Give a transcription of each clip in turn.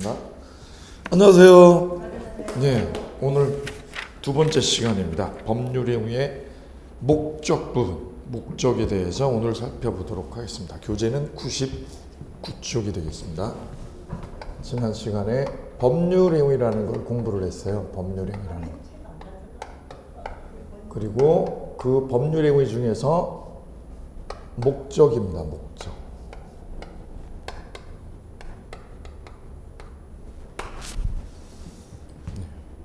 하겠습니다. 안녕하세요. 네, 오늘 두 번째 시간입니다. 법률행위의 목적 부분, 목적에 대해서 오늘 살펴보도록 하겠습니다. 교재는 99쪽이 되겠습니다. 지난 시간에 법률행위라는 걸 공부를 했어요. 법률행위라는 거. 그리고 그 법률행위 중에서 목적입니다. 목적.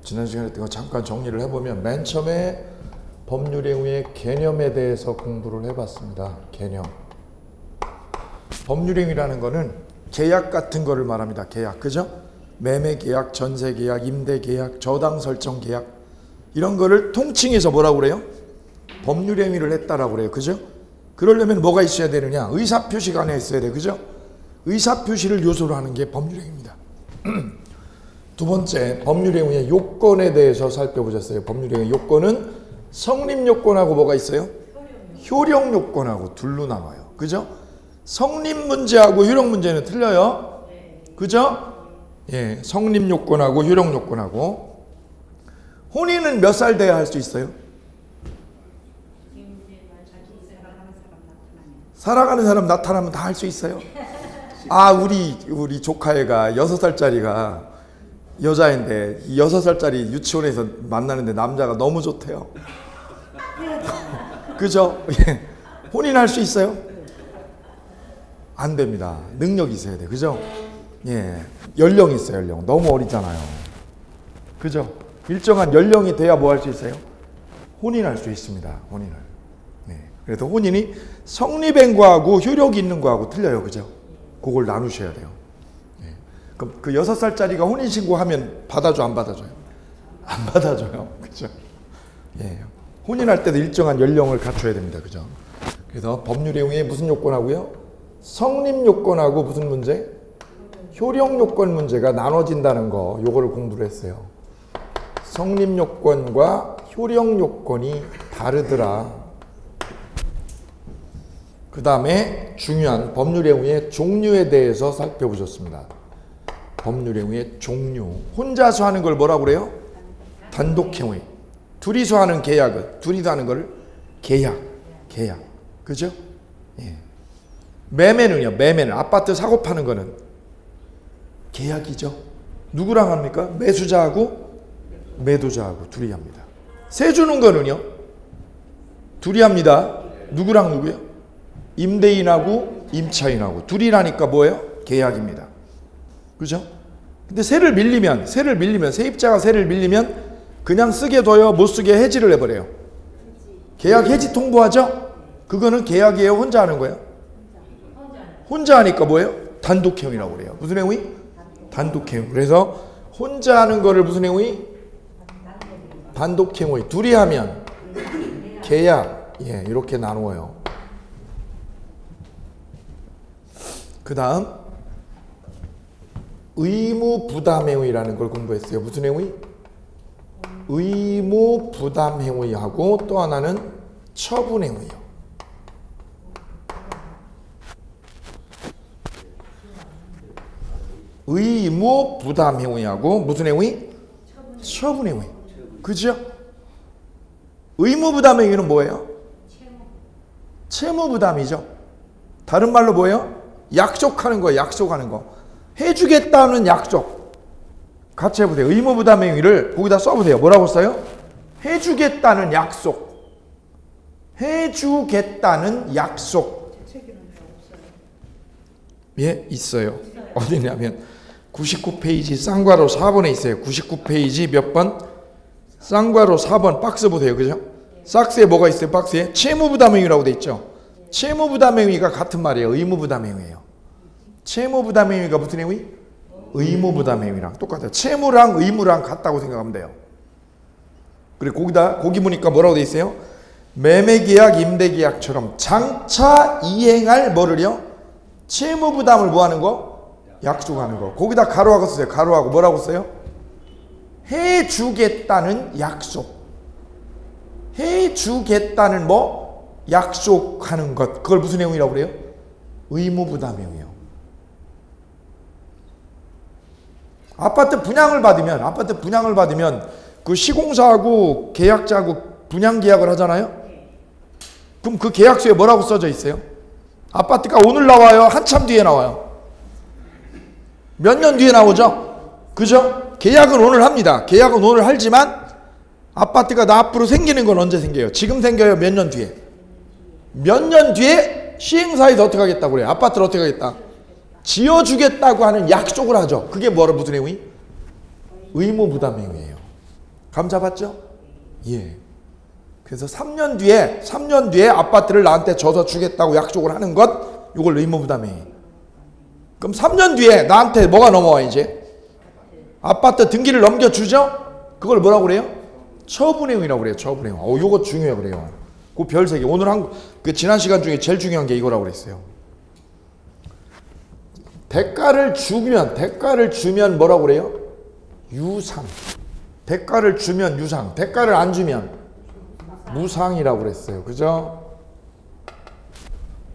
지난 시간에 잠깐 정리를 해보면 맨 처음에 법률행위의 개념에 대해서 공부를 해봤습니다. 개념. 법률행위라는 거는 계약 같은 거를 말합니다. 계약, 그죠? 매매계약, 전세계약, 임대계약, 저당 설정 계약 이런 거를 통칭해서 뭐라고 그래요? 법률행위를 했다라고 그래요. 그죠? 그러려면 뭐가 있어야 되느냐? 의사표시가 안에 있어야 돼. 그죠? 의사표시를 요소로 하는 게 법률행위입니다. 두 번째, 법률행위의 요건에 대해서 살펴보셨어요. 법률행위 요건은 성립요건하고 뭐가 있어요? 효력요건하고 둘로 나눠요. 그죠? 성립문제하고 효력문제는 틀려요. 그죠? 예, 성립요건하고 효력요건하고. 혼인은 몇 살 돼야 할 수 있어요? 살아가는 사람 나타나면 다 할 수 있어요? 아, 우리 조카애가 6살짜리가 여자인데 6살짜리 유치원에서 만나는데 남자가 너무 좋대요. 그죠? 예. 혼인할 수 있어요? 안 됩니다. 능력이 있어야 돼. 그죠? 예. 연령이 있어요. 연령. 너무 어리잖아요. 그죠? 일정한 연령이 돼야 뭐 할 수 있어요? 혼인할 수 있습니다. 혼인을. 네. 그래서 혼인이 성립한 거하고 효력이 있는 거하고 틀려요. 그죠? 그걸 나누셔야 돼요. 그럼 그 6살짜리가 혼인신고하면 받아줘, 안 받아줘요? 안 받아줘요. 그죠? 예. 혼인할 때도 일정한 연령을 갖춰야 됩니다. 그죠? 그래서 법률행위에 무슨 요건하고요? 성립요건하고 무슨 문제? 효력요건 문제가 나눠진다는 거, 요거를 공부를 했어요. 성립요건과 효력요건이 다르더라. 그 다음에 중요한 법률행위의 종류에 대해서 살펴보셨습니다. 법률행위의 종류. 혼자서 하는 걸 뭐라고 그래요? 단독행위. 둘이서 하는 계약은, 둘이서 하는 걸 계약. 그죠? 예. 매매는요, 매매는. 아파트 사고 파는 거는 계약이죠. 누구랑 합니까? 매수자하고 매도자하고 둘이 합니다. 세 주는 거는요, 둘이 합니다. 누구랑 누구요? 임대인하고 임차인하고 둘이라니까 뭐예요? 계약입니다. 그죠? 근데 세를 밀리면 세입자가 세를 밀리면 그냥 쓰게 둬요? 못 쓰게 해지를 해버려요? 계약 해지 통보하죠? 그거는 계약이에요? 혼자 하는 거예요? 혼자 하니까 뭐예요? 단독행위라고 그래요. 무슨 행위? 단독행위. 그래서 혼자 하는 거를 무슨 행위? 단독행위. 둘이 하면 계약. 예, 이렇게 나누어요. 그 다음 의무부담행위라는 걸 공부했어요. 무슨 행위? 의무부담행위하고 또 하나는 처분행위요. 의무부담행위하고 무슨 행위? 처분행위. 그죠? 의무부담행위는 뭐예요? 채무부담이죠. 다른 말로 뭐예요? 약속하는 거예요. 약속하는 거. 해주겠다는 약속. 같이 해보세요. 의무부담행위를 거기다 써보세요. 뭐라고 써요? 해주겠다는 약속. 해주겠다는 약속. 예, 있어요. 어디냐면 99페이지 쌍괄호 4번에 있어요. 99페이지 몇 번? 쌍괄호 4번 박스 보세요. 그죠? 박스에 뭐가 있어요? 박스에 채무부담행위라고 돼 있죠. 채무부담행위가 같은 말이에요. 의무부담행위예요. 채무부담행위가 무슨 행위? 의무부담행위랑 똑같아요. 채무랑 의무랑 같다고 생각하면 돼요. 그리고 거기 보니까 뭐라고 돼 있어요? 매매계약, 임대계약처럼 장차 이행할 뭐를요? 채무부담을 뭐 하는 거? 약속하는 거. 거기다 가로하고 쓰세요. 가로하고 뭐라고 써요? 해주겠다는 약속. 해주겠다는 뭐? 약속하는 것. 그걸 무슨 행위라고 그래요? 의무부담행위요. 아파트 분양을 받으면 그 시공사하고 계약자하고 분양 계약을 하잖아요. 그럼 그 계약서에 뭐라고 써져 있어요? 아파트가 오늘 나와요? 한참 뒤에 나와요? 몇 년 뒤에 나오죠? 그죠? 계약은 오늘 합니다. 계약은 오늘 하지만 아파트가 나 앞으로 생기는 건 언제 생겨요? 지금 생겨요? 몇 년 뒤에? 몇 년 뒤에 시행사에서 어떻게 하겠다고 그래요? 아파트를 어떻게 하겠다? 지어주겠다고 하는 약속을 하죠. 그게 뭐라 무슨 행위? 의무부담 행위예요. 감 잡았죠? 예. 그래서 3년 뒤에 아파트를 나한테 줘서 주겠다고 약속을 하는 것, 이걸 의무부담 행위. 그럼 3년 뒤에 나한테 뭐가 넘어와 이제? 아파트 등기를 넘겨주죠? 그걸 뭐라고 그래요? 처분행위라고 그래요. 처분행위. 요거 중요해요. 그래요. 그 별 3개. 오늘 그 지난 시간 중에 제일 중요한 게 이거라고 그랬어요. 대가를 주면 뭐라고 그래요? 유상. 대가를 주면 유상. 대가를 안 주면 무상이라고 그랬어요. 그죠?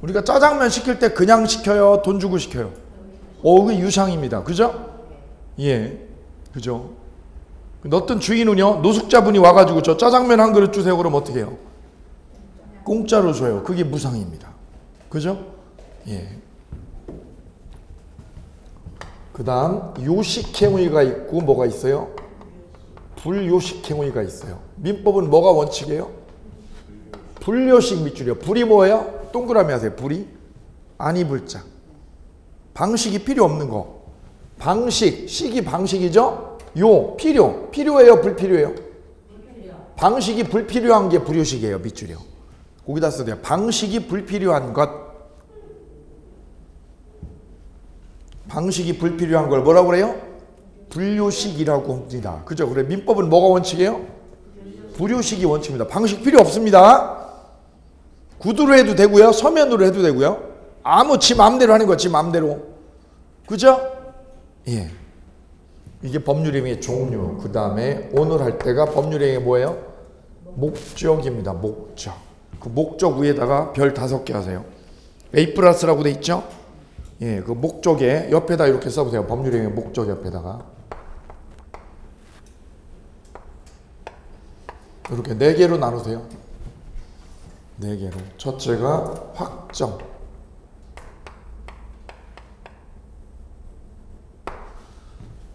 우리가 짜장면 시킬 때 그냥 시켜요? 돈 주고 시켜요? 그게 유상입니다. 그죠? 예. 그죠? 어떤 주인은요, 노숙자분이 와가지고 저 짜장면 한 그릇 주세요. 그럼 어떻게 해요? 공짜로 줘요. 그게 무상입니다. 그죠? 예. 그 다음, 요식행위가 있고 뭐가 있어요? 불요식행위가 있어요. 민법은 뭐가 원칙이에요? 불요식 밑줄이요. 불이 뭐예요? 동그라미 하세요. 불이 아니불자. 방식이 필요 없는 거. 식이 방식이죠? 필요해요? 불필요해요? 방식이 불필요한 게 불요식이에요. 밑줄이요. 거기다 써도 방식이 불필요한 것. 방식이 불필요한 걸 뭐라고 그래요? 불요식이라고 합니다. 그죠? 그래 민법은 뭐가 원칙이에요? 불요식이 원칙입니다. 방식 필요 없습니다. 구두로 해도 되고요. 서면으로 해도 되고요. 지 마음대로 하는 거, 지 마음대로. 그죠? 예. 이게 법률행위의 종류. 그 다음에 오늘 할 때가 법률행위 뭐예요? 목적입니다. 목적. 그 목적 위에다가 별 5개 하세요. A+라고 돼 있죠? 예, 그 목적에 옆에다 이렇게 써보세요. 법률행위 목적 옆에다가. 이렇게 4개로 나누세요. 4개로. 첫째가 확정.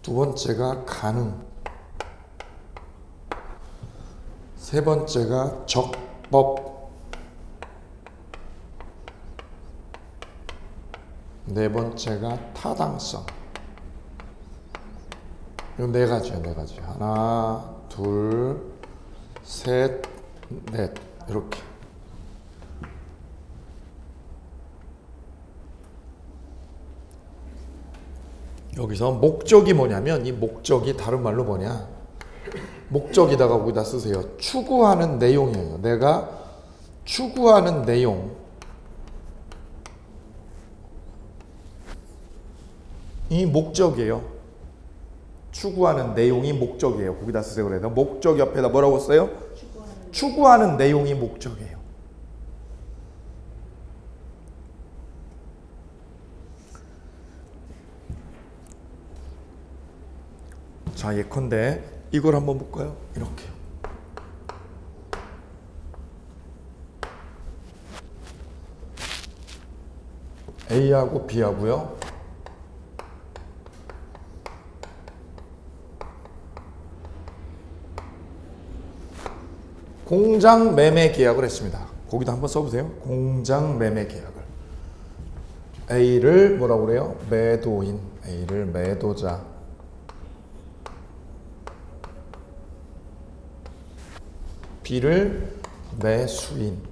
두 번째가 가능. 세 번째가 적법. 네 번째가 타당성. 요 4가지요. 4가지. 하나, 둘, 셋, 넷. 이렇게. 여기서 목적이 뭐냐면 이 목적이 다른 말로 뭐냐? 목적에다가 거기다 쓰세요. 추구하는 내용이에요. 내가 추구하는 내용. 이 목적이에요. 추구하는 내용이 목적이에요. 거기다 쓰세요. 그래서 목적 옆에다 뭐라고 써요? 추구하는 내용이 목적이에요. 자, 예컨대 이걸 한번 볼까요? 이렇게. A하고 B하고요. 공장 매매 계약을 했습니다. 거기다 한번 써보세요. 공장 매매 계약을. A를 뭐라고 그래요? 매도인. A를 매도자. B를 매수인.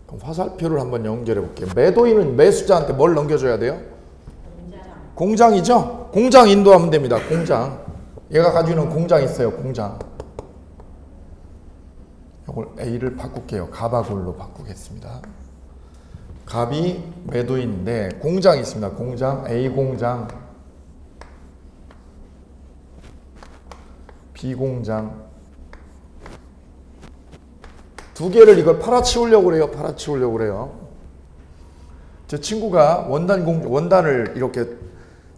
그럼 화살표를 한번 연결해 볼게요. 매도인은 매수자한테 뭘 넘겨줘야 돼요? 공장이죠? 공장 인도하면 됩니다. 공장. 얘가 가지고 있는 공장 있어요. 공장. 이걸 A를 바꿀게요. 갑하고로 바꾸겠습니다. 갑이 매도인인데 공장이 있습니다. 공장, A 공장, B 공장, 두 개를 이걸 팔아치우려고 그래요. 팔아치우려고 그래요. 제 친구가 원단을 이렇게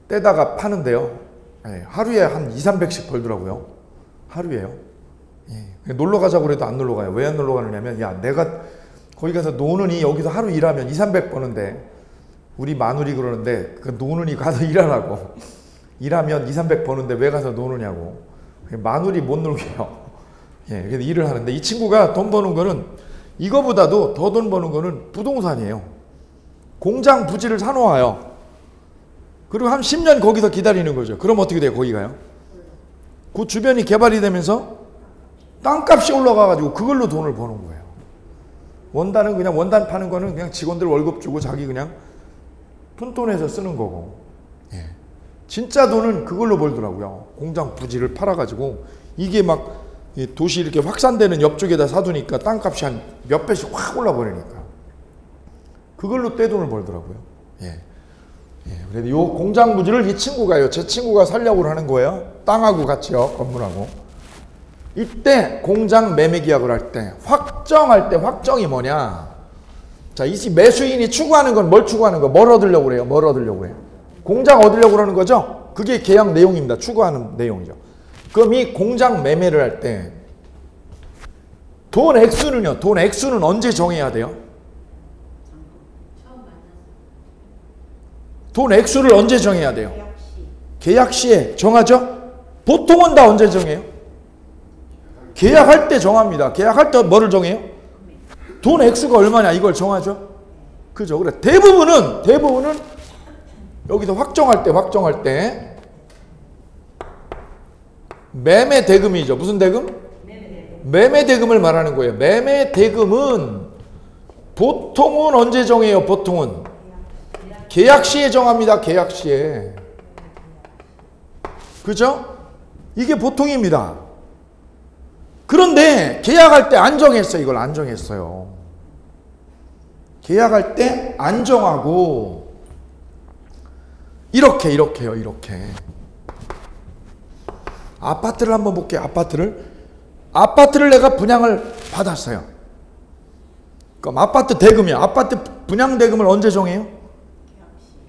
떼다가 파는데요. 예, 하루에 한 200~300씩 벌더라고요. 하루에요. 예, 놀러 가자고 그래도 안 놀러 가요. 왜 안 놀러 가느냐면, 야, 내가 거기 가서 노는이 여기서 하루 일하면 200~300 버는데, 우리 마누리 그러는데, 그 노는이 가서 일하라고. 일하면 200~300 버는데 왜 가서 노느냐고. 마누리 못 놀게요. 예, 그래서 일을 하는데, 이 친구가 돈 버는 거는, 이거보다도 더 돈 버는 거는 부동산이에요. 공장 부지를 사놓아요. 그리고 한 10년 거기서 기다리는 거죠. 그럼 어떻게 돼요? 거기 가요? 그 주변이 개발이 되면서 땅값이 올라가가지고 그걸로 돈을 버는 거예요. 원단은 그냥 원단 파는 거는 그냥 직원들 월급 주고 자기 그냥 푼돈해서 쓰는 거고. 예. 진짜 돈은 그걸로 벌더라고요. 공장 부지를 팔아가지고 이게 막 도시 이렇게 확산되는 옆쪽에다 사두니까 땅값이 한 몇 배씩 확 올라버리니까 그걸로 떼돈을 벌더라고요. 예. 예, 그래도 요 공장 부지를 이 친구가요, 제 친구가 살려고 하는 거예요. 땅하고 같이요, 건물하고. 이때 공장 매매 계약을 할 때, 확정할 때 확정이 뭐냐? 자, 이 매수인이 추구하는 건 뭘 추구하는 거? 뭘 얻으려고 그래요? 뭘 얻으려고 그래요? 공장 얻으려고 그러는 거죠? 그게 계약 내용입니다. 추구하는 내용이죠. 그럼 이 공장 매매를 할 때, 돈 액수는요, 돈 액수는 언제 정해야 돼요? 돈 액수를 언제 정해야 돼요? 계약 시에 정하죠? 보통은 다 언제 정해요? 계약할 때 정합니다. 계약할 때 뭐를 정해요? 돈 액수가 얼마냐 이걸 정하죠? 그죠? 그래 대부분은 여기서 확정할 때 매매 대금이죠. 무슨 대금? 매매 대금을 말하는 거예요. 매매 대금은 보통은 언제 정해요? 보통은 계약 시에 정합니다. 계약 시에. 그죠? 이게 보통입니다. 그런데 계약할 때 안 정했어요. 이걸 안 정했어요. 계약할 때 안 정하고 이렇게요. 이렇게. 아파트를 한번 볼게요. 아파트를 내가 분양을 받았어요. 그럼 아파트 대금이야. 아파트 분양 대금을 언제 정해요?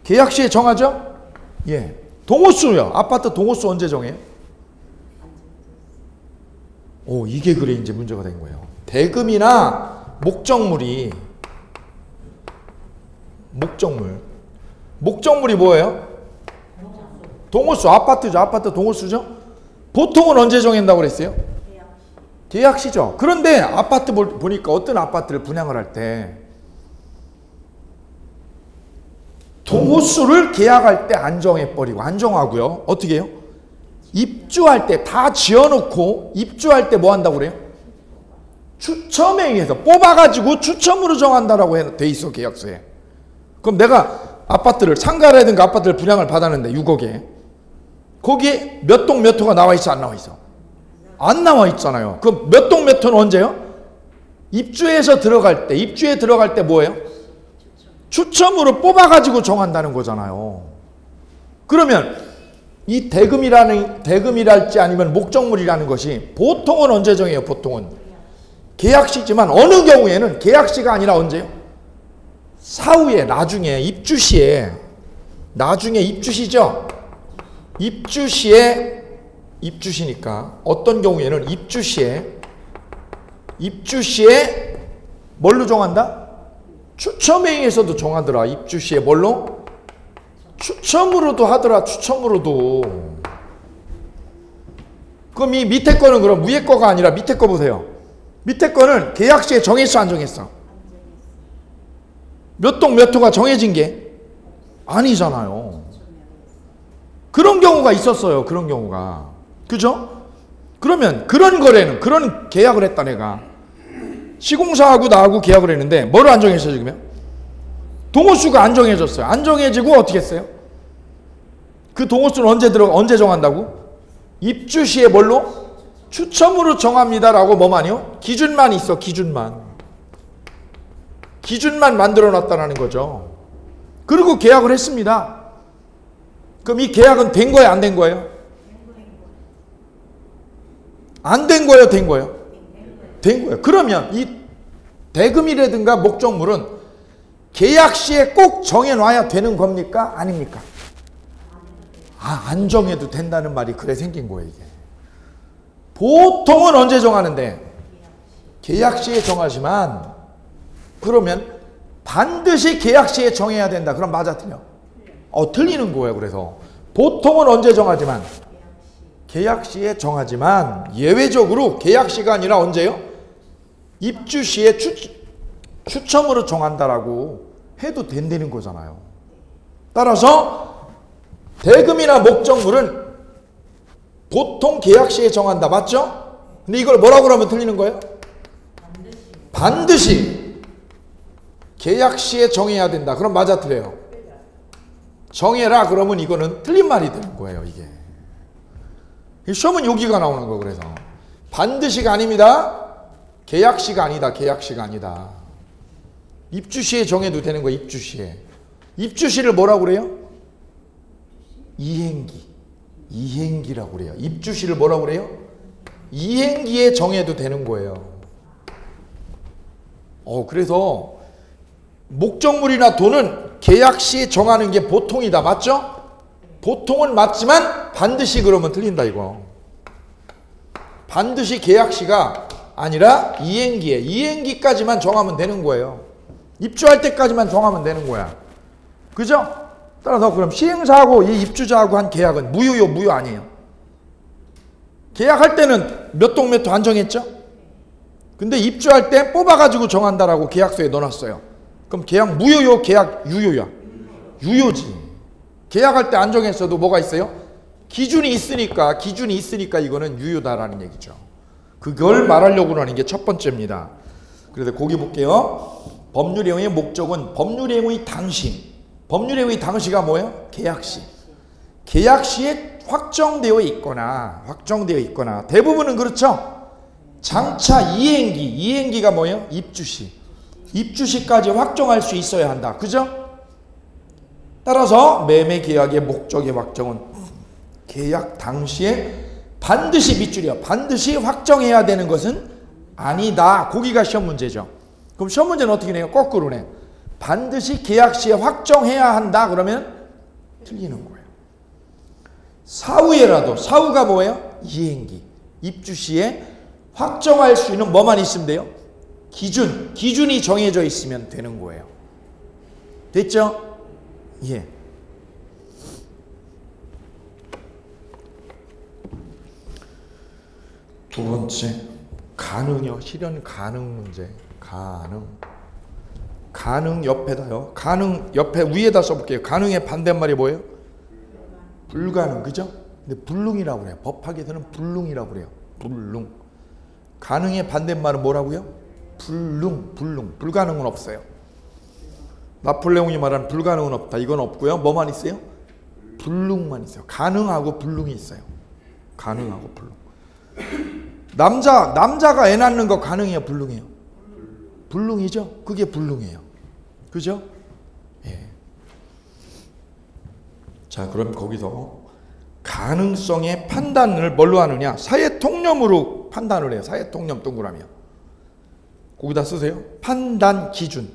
계약 시에 정하죠? 예. 동호수요. 아파트 동호수 언제 정해요? 오, 이게 그래 이제 문제가 된 거예요. 대금이나 목적물이 목적물이 뭐예요? 동호수. 아파트죠. 아파트 동호수죠. 보통은 언제 정한다고 그랬어요? 계약 시죠. 그런데 아파트 보니까 어떤 아파트를 분양을 할 때 동호수를 계약할 때 안 정해버리고 안 정하고요. 어떻게 해요? 입주할 때 다 지어놓고 입주할 때 뭐 한다고 그래요? 추첨에 의해서 뽑아가지고 추첨으로 정한다라고 돼 있어 계약서에. 그럼 내가 아파트를 상가라든가 아파트를 분양을 받았는데 6억에 거기에 몇 동 몇 호가 나와 있어 안 나와 있어? 안 나와 있잖아요. 그럼 몇 동 몇 호는 언제요? 입주에 들어갈 때 뭐예요? 추첨으로 뽑아가지고 정한다는 거잖아요. 그러면 이 대금이랄지 아니면 목적물이라는 것이 보통은 언제 정해요? 보통은 계약시지만 어느 경우에는 계약시가 아니라 언제요? 사후에 나중에 입주시에 나중에 입주시죠? 입주시니까 어떤 경우에는 입주시에 뭘로 정한다? 추첨회의에서도 정하더라. 입주시에 뭘로? 추첨으로도 하더라. 추첨으로도. 그럼 이 밑에 거는 그럼 위에 거가 아니라 밑에 거 보세요. 밑에 거는 계약 시에 정했어 안 정했어? 몇 동 몇 호가 정해진 게 아니잖아요. 그런 경우가 있었어요. 그런 경우가. 그죠? 그러면 그런 거래는 그런 계약을 했다 내가. 시공사하고 나하고 계약을 했는데 뭐를 안 정했어요 지금요? 동호수가 안 정해졌어요. 안 정해지고 어떻게 했어요? 그 동호수는 언제 정한다고? 입주시에 뭘로? 추첨으로 정합니다라고 뭐만요? 기준만 있어. 기준만 만들어 놨다는 거죠. 그리고 계약을 했습니다. 그럼 이 계약은 된 거예요? 안 된 거예요? 안 된 거예요? 된 거예요? 된 거예요. 그러면 이 대금이라든가 목적물은 계약 시에 꼭 정해놔야 되는 겁니까? 아닙니까? 안 정해도 된다는 말이 그래 생긴 거예요, 이게. 보통은 언제 정하는데? 계약 시에 정하지만, 그러면 반드시 계약 시에 정해야 된다. 그럼 맞아, 틀려? 틀리는 거예요. 그래서 보통은 언제 정하지만? 계약 시에 정하지만, 예외적으로 계약 시가 아니라 언제요? 입주 시에 추첨으로 정한다라고 해도 된다는 거잖아요. 따라서 대금이나 목적물은 보통 계약 시에 정한다. 맞죠? 근데 이걸 뭐라고 그러면 틀리는 거예요? 반드시 계약 시에 정해야 된다. 그럼 맞아, 틀려요? 정해라 그러면 이거는 틀린 말이 되는 거예요, 이게. 시험은 여기가 나오는 거. 그래서 반드시가 아닙니다. 계약 시가 아니다. 계약 시가 아니다. 입주 시에 정해도 되는 거예요. 입주 시에. 입주 시를 뭐라고 그래요? 이행기. 이행기라고 그래요. 입주 시를 뭐라고 그래요? 이행기에 정해도 되는 거예요. 그래서 목적물이나 돈은 계약 시에 정하는 게 보통이다. 맞죠? 보통은 맞지만 반드시 그러면 틀린다, 이거. 반드시 계약 시가 아니라 이행기에, 이행기까지만 정하면 되는 거예요. 입주할 때까지만 정하면 되는 거야. 그죠? 따라서 그럼 시행사하고 이 입주자하고 한 계약은 무효요, 무효 아니에요? 계약할 때는 몇 동 몇 호 안 정했죠? 근데 입주할 때 뽑아가지고 정한다라고 계약서에 넣어놨어요. 그럼 계약 무효요, 계약 유효야? 유효지. 계약할 때 안 정했어도 뭐가 있어요? 기준이 있으니까 이거는 유효다라는 얘기죠. 그걸 말하려고 하는 게 첫 번째입니다. 그래서 거기 볼게요. 법률행위의 목적은 법률행위 당시. 법률행위 당시가 뭐예요? 계약시. 계약시에 확정되어 있거나 대부분은 그렇죠. 장차 이행기가 뭐예요? 입주시. 입주시까지 확정할 수 있어야 한다. 그죠? 따라서 매매 계약의 목적의 확정은 계약 당시에 반드시 밑줄이야. 반드시 확정해야 되는 것은 아니다. 거기가 시험 문제죠. 그럼 시험 문제는 어떻게 내요? 거꾸로네. 반드시 계약 시에 확정해야 한다. 그러면 틀리는 거예요. 사후에라도, 사후가 뭐예요? 이행기. 입주 시에 확정할 수 있는 뭐만 있으면 돼요? 기준이 정해져 있으면 되는 거예요. 됐죠? 예. 두 번째, 가능이요. 실현 가능 문제. 가능 옆에다요. 가능 옆에 위에다 써볼게요. 가능의 반대말이 뭐예요? 불가능. 그죠? 근데 불능이라고 그래요. 법학에서는 불능이라고 그래요. 불능. 가능의 반대말은 뭐라고요? 불능. 불가능은 없어요. 나폴레옹이 말하는 불가능은 없다. 이건 없고요. 뭐만 있어요? 불능만 있어요. 가능하고 불능이 있어요. 가능하고 불능. 남자가 애 낳는 거 가능해요? 불능해요? 불능이죠? 그게 불능이에요. 그죠? 예. 자, 그럼 거기서 가능성의 판단을 뭘로 하느냐? 사회통념으로 판단을 해요. 사회통념 동그라미요. 거기다 쓰세요. 판단 기준.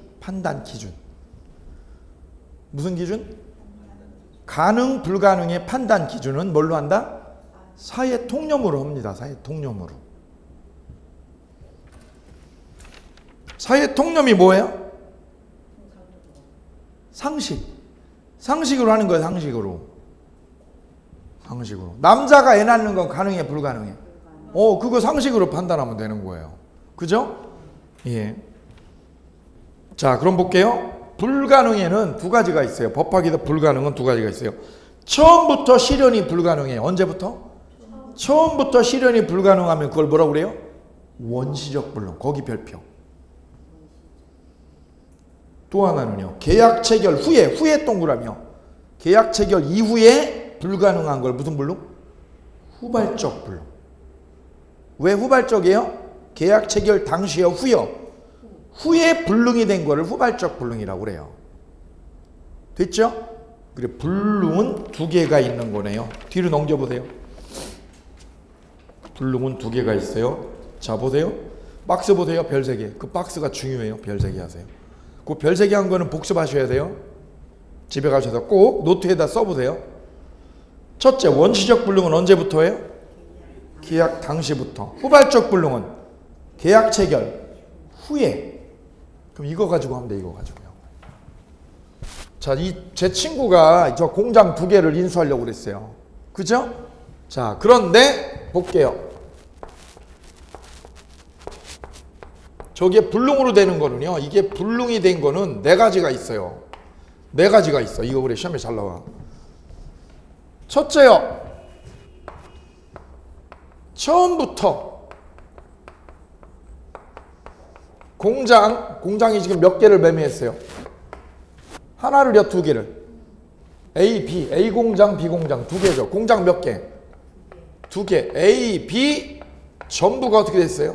무슨 기준? 가능, 불가능의 판단 기준은 뭘로 한다? 사회통념으로 합니다. 사회통념으로. 사회통념이 뭐예요? 상식으로 하는 거예요. 상식으로. 남자가 애 낳는 건 가능해, 불가능해? 그거 상식으로 판단하면 되는 거예요. 그죠? 예. 자, 그럼 볼게요. 불가능에는 두 가지가 있어요. 법학에서 불가능은 두 가지가 있어요. 처음부터 실현이 불가능해요. 언제부터? 처음부터 실현이 불가능하면 그걸 뭐라고 그래요? 원시적 불능. 거기 별표. 또 하나는요. 계약 체결 후에 동그라미요. 계약 체결 이후에 불가능한 걸 무슨 불능? 후발적 불능. 왜 후발적이에요? 계약 체결 당시요, 후요. 후에 불능이 된 거를 후발적 불능이라고 그래요. 됐죠? 그래, 불능은 두 개가 있는 거네요. 뒤로 넘겨보세요. 불능은 두 개가 있어요. 자, 보세요. 박스 보세요. 별 3개. 그 박스가 중요해요. 별 3개 하세요. 그 별 3개 한 거는 복습하셔야 돼요. 집에 가셔서 꼭 노트에다 써보세요. 첫째, 원시적 불능은 언제부터예요? 계약 당시부터. 후발적 불능은 계약 체결 후에. 그럼 이거 가지고 하면 돼. 이거 가지고요. 자, 제 친구가 저 공장 2개를 인수하려고 그랬어요. 그죠? 자, 그런데 볼게요. 저게 불능으로 되는 거는요. 이게 불능이 된 거는 4가지가 있어요. 4가지가 있어. 이거 그래 시험에 잘 나와. 첫째요. 처음부터 공장이 지금 몇 개를 매매했어요? 하나를요, 2개를. A 공장, B 공장 2개죠. 공장 몇 개? 2개. A, B 전부가 어떻게 됐어요?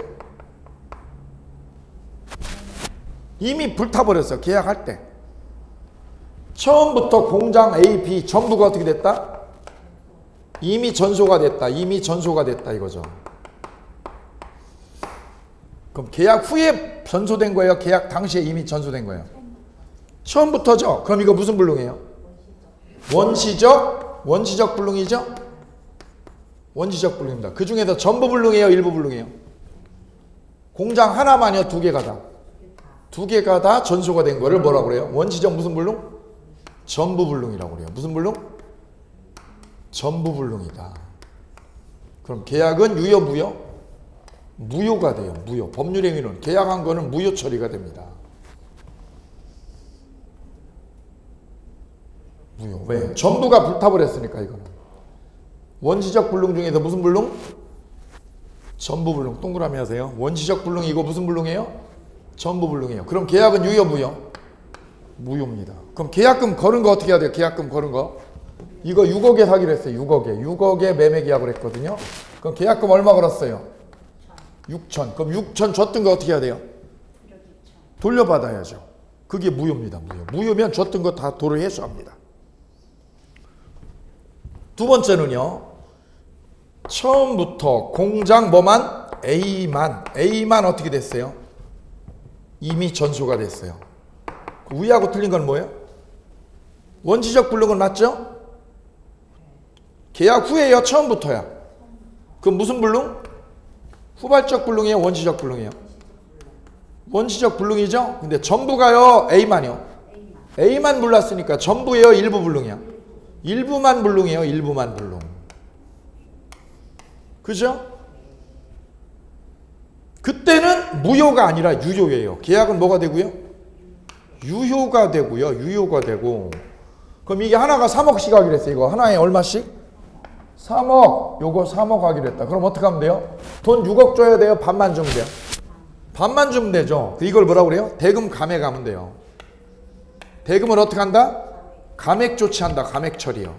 이미 불타버렸어요. 계약할 때. 처음부터 공장 A, B 전부가 어떻게 됐다? 이미 전소가 됐다. 이미 전소가 됐다 이거죠. 그럼 계약 후에 전소된 거예요? 계약 당시에 이미 전소된 거예요? 처음부터죠? 그럼 이거 무슨 불능이에요? 원시적 불능이죠? 원시적 불능입니다. 그 중에서 전부 불능이에요? 일부 불능이에요? 공장 하나만요? 2개가 다? 2개가 다 전소가 된 거를 뭐라고 그래요? 원시적 무슨 불능? 전부 불능이라고 그래요. 무슨 불능? 전부 불능이다. 그럼 계약은 유효 무효? 무효가 돼요. 무효. 법률행위는 계약한 거는 무효 처리가 됩니다. 무효. 왜? 전부가 불타버렸으니까 이거는. 원시적 불능 중에서 무슨 불능? 전부 불능. 동그라미 하세요. 원시적 불능이 이거 무슨 불능이에요? 전부 불능이에요. 그럼 계약은 유효 무효? 무효입니다. 그럼 계약금 거는 거 어떻게 해야 돼요? 계약금 거는 거. 이거 6억에 사기로 했어요. 6억에 매매 계약을 했거든요. 그럼 계약금 얼마 걸었어요? 6천. 그럼 6천 줬던 거 어떻게 해야 돼요? 돌려받아야죠. 그게 무효입니다. 무효면 줬던 거 다 도를 회수합니다. 두 번째는요. 처음부터 공장 뭐만? A만 어떻게 됐어요? 이미 전소가 됐어요. 위하고 틀린 건 뭐예요? 원시적 불능은 맞죠? 계약 후에요? 처음부터야? 그럼 무슨 불능? 후발적 불능이에요? 원시적 불능이에요? 원시적 불능이죠? 근데 전부가요? A만이요? A만 불났으니까 전부예요? 일부 불능이야? 일부만 불능이에요? 일부만 불능. 그죠? 그때는 무효가 아니라 유효예요. 계약은 뭐가 되고요? 유효가 되고요. 유효가 되고. 그럼 이게 하나가 3억씩 하기로 했어요. 이거 하나에 얼마씩? 3억. 요거 3억 하기로 했다. 그럼 어떻게 하면 돼요? 돈 6억 줘야 돼요? 반만 주면 돼요? 반만 주면 되죠. 이걸 뭐라고 그래요? 대금 감액하면 돼요. 대금을 어떻게 한다? 감액 조치한다. 감액 처리요.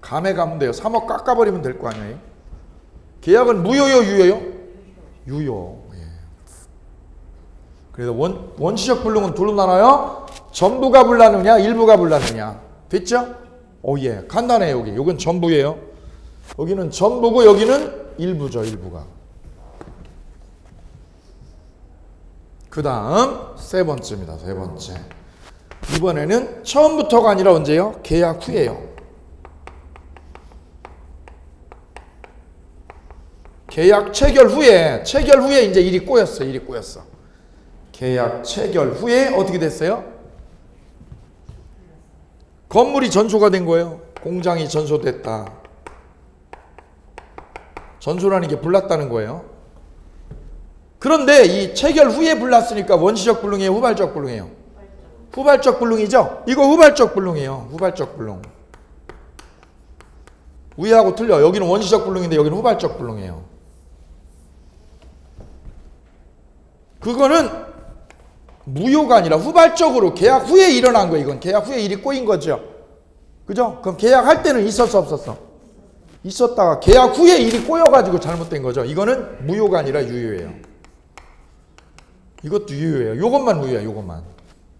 감액하면 돼요. 3억 깎아버리면 될 거 아니에요? 계약은 무효요? 유효요? 유효. 예. 그래서 원시적 불능은 둘로 나눠요. 전부가 불나느냐 일부가 불나느냐. 됐죠? 예. 간단해요. 여기. 여긴 전부예요. 여기는 전부고 여기는 일부죠. 일부가. 그 다음 세 번째입니다. 세 번째. 이번에는 처음부터가 아니라 언제요? 계약 후에요. 계약 체결 후에 이제 일이 꼬였어. 일이 꼬였어. 계약 체결 후에 어떻게 됐어요? 건물이 전소가 된 거예요. 공장이 전소됐다. 전소라는 게 불났다는 거예요. 그런데 이 체결 후에 불났으니까 원시적 불능이에요? 후발적 불능이에요? 후발적 불능이죠? 이거 후발적 불능이에요. 후발적 불능. 위하고 틀려. 여기는 원시적 불능인데 여기는 후발적 불능이에요. 그거는 무효가 아니라 후발적으로 계약 후에 일어난 거예요. 이건 계약 후에 일이 꼬인 거죠. 그죠? 그럼 계약할 때는 있었어 없었어? 있었다가 계약 후에 일이 꼬여가지고 잘못된 거죠. 이거는 무효가 아니라 유효예요. 이것도 유효예요. 요것만 무효야. 요것만.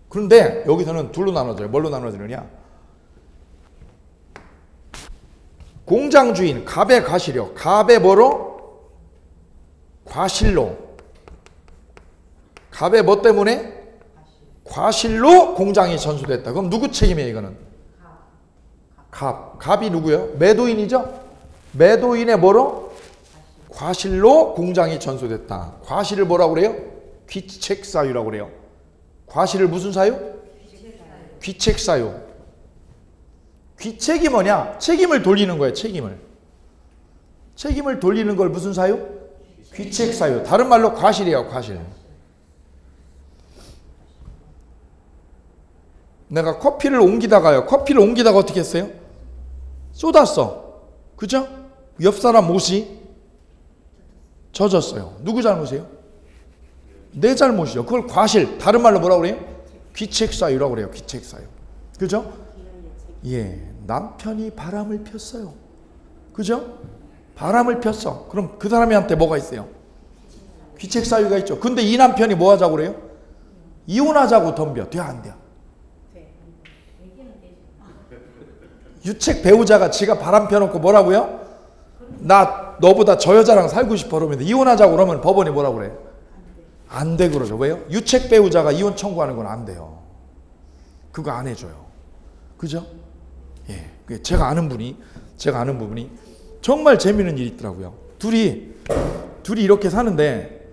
그런데 여기서는 둘로 나눠져요. 뭘로 나눠지느냐? 공장 주인 갑의 가시력. 갑의 뭐로? 과실로. 갑의 뭐 때문에? 과실로 공장이 전수됐다. 그럼 누구 책임이에요, 이거는? 갑. 갑이 누구예요? 매도인이죠? 매도인의 뭐로? 과실로 공장이 전수됐다. 과실을 뭐라고 그래요? 귀책사유라고 그래요. 과실을 무슨 사유? 귀책사유. 귀책이 뭐냐? 책임을 돌리는 거예요, 책임을. 책임을 돌리는 걸 무슨 사유? 귀책사유. 다른 말로 과실이에요, 과실. 내가 커피를 옮기다가요. 커피를 옮기다가 어떻게 했어요? 쏟았어. 그죠? 옆 사람 옷이 젖었어요. 누구 잘못이에요? 내 잘못이죠. 그걸 과실. 다른 말로 뭐라고 그래요? 귀책사유라고 그래요. 귀책사유. 그죠? 예. 남편이 바람을 폈어요. 그죠? 바람을 폈어. 그럼 그 사람한테 뭐가 있어요? 귀책사유가 있죠. 근데 이 남편이 뭐 하자고 그래요? 이혼하자고 덤벼. 돼, 안 돼? 유책 배우자가 지가 바람 펴놓고 뭐라고요? 나 너보다 저 여자랑 살고 싶어 그러면 이혼하자고 그러면 법원이 뭐라고 그래? 안 돼 그러죠. 왜요? 유책 배우자가 이혼 청구하는 건 안 돼요. 그거 안 해줘요. 그죠? 예. 제가 아는 부분이 정말 재미있는 일이 있더라고요. 둘이 이렇게 사는데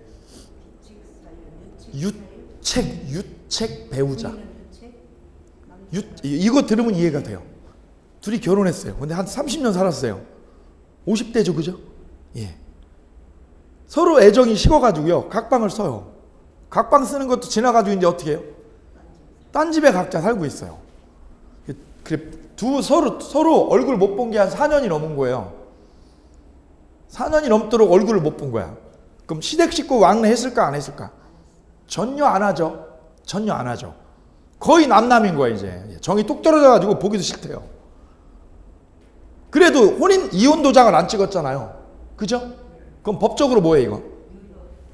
유책 배우자. 이거 들으면 이해가 돼요. 둘이 결혼했어요. 근데 한 30년 살았어요. 50대죠, 그죠? 예. 서로 애정이 식어가지고요. 각방을 써요. 각방 쓰는 것도 지나가지고 이제 어떻게 해요? 딴 집에 각자 살고 있어요. 그래, 서로 얼굴 못 본 게 한 4년이 넘은 거예요. 4년이 넘도록 얼굴을 못 본 거야. 그럼 시댁 식구 왕래했을까, 안 했을까? 전혀 안 하죠. 전혀 안 하죠. 거의 남남인 거야, 이제. 정이 뚝 떨어져가지고 보기도 싫대요. 그래도 이혼 도장을 안 찍었잖아요. 그죠? 그럼 법적으로 뭐예요, 이거?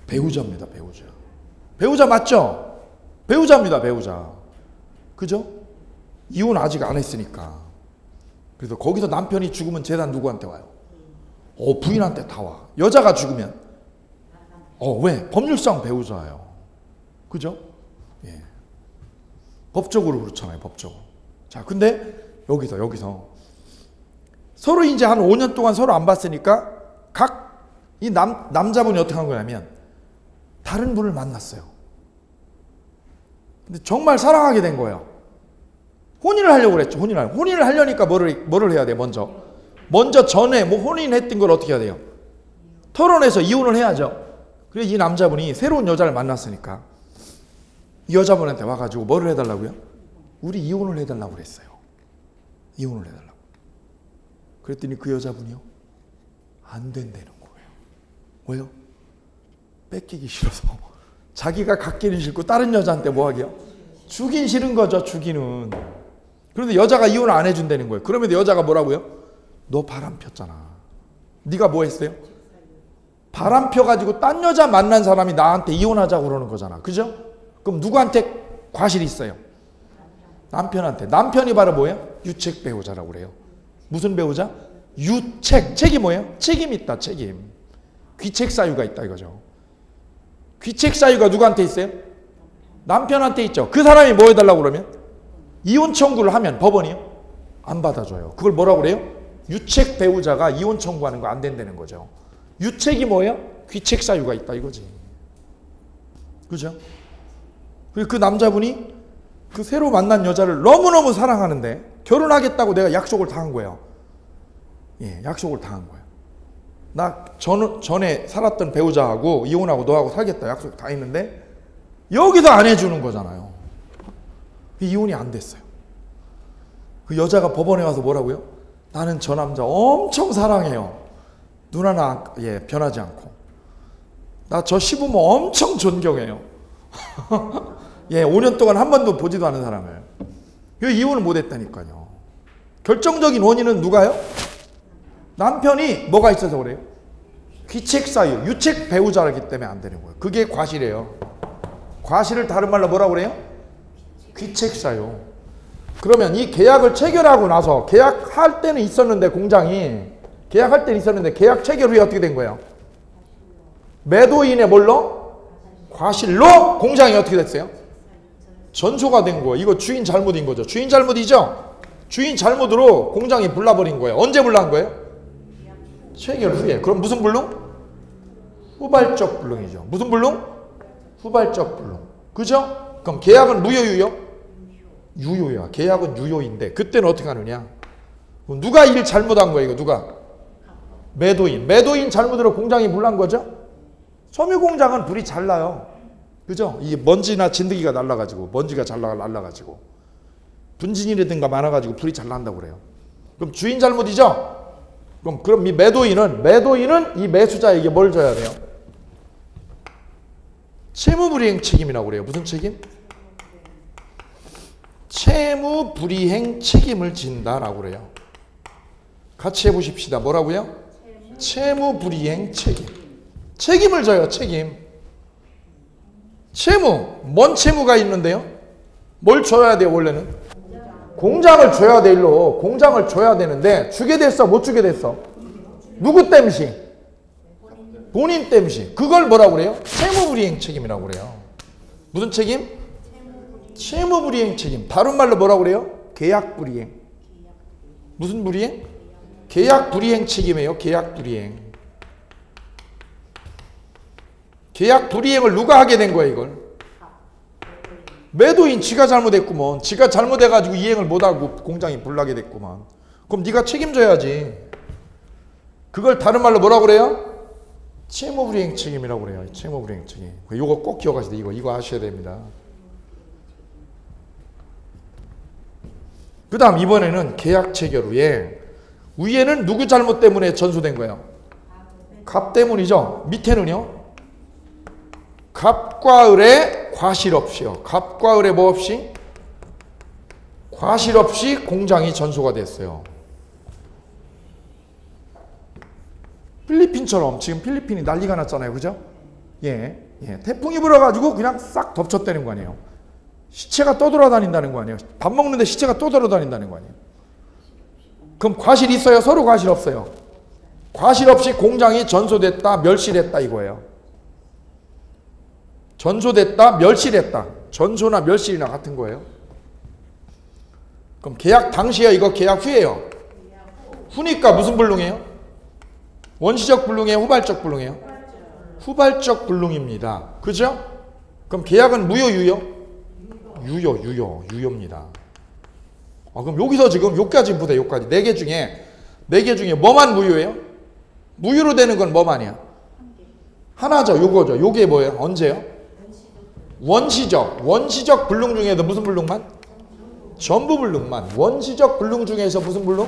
배우자입니다, 배우자. 배우자 맞죠? 배우자입니다, 배우자. 그죠? 이혼 아직 안 했으니까. 그래서 거기서 남편이 죽으면 재산 누구한테 와요? 부인한테 다 와. 여자가 죽으면. 왜? 법률상 배우자예요. 그죠? 예. 법적으로 그렇잖아요, 법적으로. 자, 근데 여기서. 서로 이제 한 5년 동안 서로 안 봤으니까 이 남자분이 어떻게 한 거냐면 다른 분을 만났어요. 근데 정말 사랑하게 된 거예요. 혼인을 하려고 그랬죠. 혼인을 하려니까 뭐를 해야 돼? 먼저 전에 혼인했던 걸 어떻게 해야 돼요? 털어내서 이혼을 해야죠. 그래서 이 남자분이 새로운 여자를 만났으니까 이 여자분한테 와가지고 뭐를 해달라고요? 우리 이혼을 해달라고 그랬어요. 이혼을 해달라고. 그랬더니 그 여자분이요, 안 된다는 거예요. 왜요? 뺏기기 싫어서. 자기가 갖기는 싫고 다른 여자한테 뭐 하게요? 주긴 싫은 거죠, 주기는. 그런데 여자가 이혼을 안 해준다는 거예요. 그러면 여자가 뭐라고요? 너 바람 폈잖아. 네가 뭐 했어요? 바람 펴가지고 딴 여자 만난 사람이 나한테 이혼하자고 그러는 거잖아. 그죠? 그럼 누구한테 과실이 있어요? 남편한테. 남편이 바로 뭐예요? 유책 배우자라고 그래요. 무슨 배우자? 유책. 책이 뭐예요? 책임 있다, 책임. 귀책사유가 있다 이거죠. 귀책사유가 누구한테 있어요? 남편한테 있죠. 그 사람이 뭐 해달라고 그러면? 이혼 청구를 하면 법원이요? 안 받아줘요. 그걸 뭐라고 그래요? 유책 배우자가 이혼 청구하는 거 안 된다는 거죠. 유책이 뭐예요? 귀책사유가 있다 이거지. 그죠? 그리고 그 남자분이 그 새로 만난 여자를 너무너무 사랑하는데 결혼하겠다고 내가 약속을 다 한 거예요. 예, 약속을 다 한 거예요. 나 전에 살았던 배우자하고 이혼하고 너하고 살겠다 약속 다 했는데 여기서 안 해주는 거잖아요. 이혼이 안 됐어요. 그 여자가 법원에 와서 뭐라고요? 나는 저 남자 엄청 사랑해요. 눈 하나 변하지 않고. 나 저 시부모 엄청 존경해요. 5년 동안 한 번도 보지도 않은 사람을. 이혼을 못 했다니까요. 결정적인 원인은 누가요? 남편이 뭐가 있어서 그래요? 귀책사유, 유책 배우자이기 때문에 안 되는 거예요. 그게 과실이에요. 과실을 다른 말로 뭐라고 그래요? 귀책사유. 그러면 이 계약을 체결하고 나서 계약할 때는 있었는데 공장이 계약할 때는 있었는데 계약 체결 후에 어떻게 된 거예요? 매도인의 뭘로? 과실로 공장이 어떻게 됐어요? 전소가 된 거예요. 이거 주인 잘못인 거죠. 주인 잘못이죠? 주인 잘못으로 공장이 불나버린 거예요. 언제 불난 거예요? 체결 후에. 그럼 무슨 불능? 후발적 불능이죠. 무슨 불능? 후발적 불능. 그죠? 그럼 계약은 무효 유효? 유효야. 계약은 유효인데 그때는 어떻게 하느냐? 누가 일 잘못한 거예요? 이거 누가? 매도인. 매도인 잘못으로 공장이 불난 거죠? 섬유공장은 불이 잘 나요. 그죠? 이 먼지나 진드기가 날라가지고 먼지가 잘 날라가지고 분진이라든가 많아가지고 불이 잘 난다고 그래요. 그럼 주인 잘못이죠? 그럼 이 매도인은 이 매수자에게 뭘 줘야 돼요? 채무불이행 책임이라고 그래요. 무슨 책임? 채무불이행 책임을 진다라고 그래요. 같이 해보십시다. 뭐라고요? 채무불이행 책임. 책임을 져요. 책임. 채무. 뭔 채무가 있는데요? 뭘 줘야 돼요? 원래는? 공장을 줘야 돼. 일로. 공장을 줘야 되는데 주게 됐어? 못 주게 됐어? 누구 땜시? 본인 땜시. 그걸 뭐라고 그래요? 채무불이행 책임이라고 그래요. 무슨 책임? 채무불이행 책임. 다른 말로 뭐라고 그래요? 계약불이행. 무슨 불이행? 계약불이행 책임이에요. 계약불이행. 계약불이행을 누가 하게 된 거야 이걸? 매도인 지가 잘못했구먼. 지가 잘못해가지고 이행을 못하고 공장이 불나게 됐구만. 그럼 네가 책임져야지. 그걸 다른 말로 뭐라고 그래요? 채무불이행 책임이라고 그래요. 채무불이행 책임. 이거 꼭 기억하셔야 돼요. 이거 하셔야 됩니다. 그 다음 이번에는 계약 체결 후에 위에는 누구 잘못 때문에 전소된 거예요? 갑 때문이죠. 밑에는요? 갑과 을의 과실 없이요. 갑과 을의 뭐 없이? 과실 없이 공장이 전소가 됐어요. 필리핀처럼 지금 필리핀이 난리가 났잖아요. 그죠? 예. 태풍이 불어가지고 그냥 싹 덮쳤다는 거 아니에요. 시체가 떠돌아다닌다는 거 아니에요. 밥 먹는데 시체가 떠돌아다닌다는 거 아니에요. 그럼 과실 있어요? 서로 과실 없어요? 과실 없이 공장이 전소됐다, 멸실했다 이거예요. 전소됐다, 멸실했다. 전소나 멸실이나 같은 거예요. 그럼 계약 당시에 이거 계약 후예요. 후니까 무슨 불능이에요? 원시적 불능이에요? 후발적 불능이에요? 후발적 불능입니다. 그죠? 그럼 계약은 무효 유효? 유효입니다. 그럼 여기서 지금 요까지 보세요. 요까지 4개 중에 뭐만 무효예요? 무효로 되는 건 뭐만이야? 하나죠. 요거죠. 요게 뭐예요? 언제요? 원시적 불능 중에서 무슨 불능만? 전부 불능만. 원시적 불능 중에서 무슨 불능?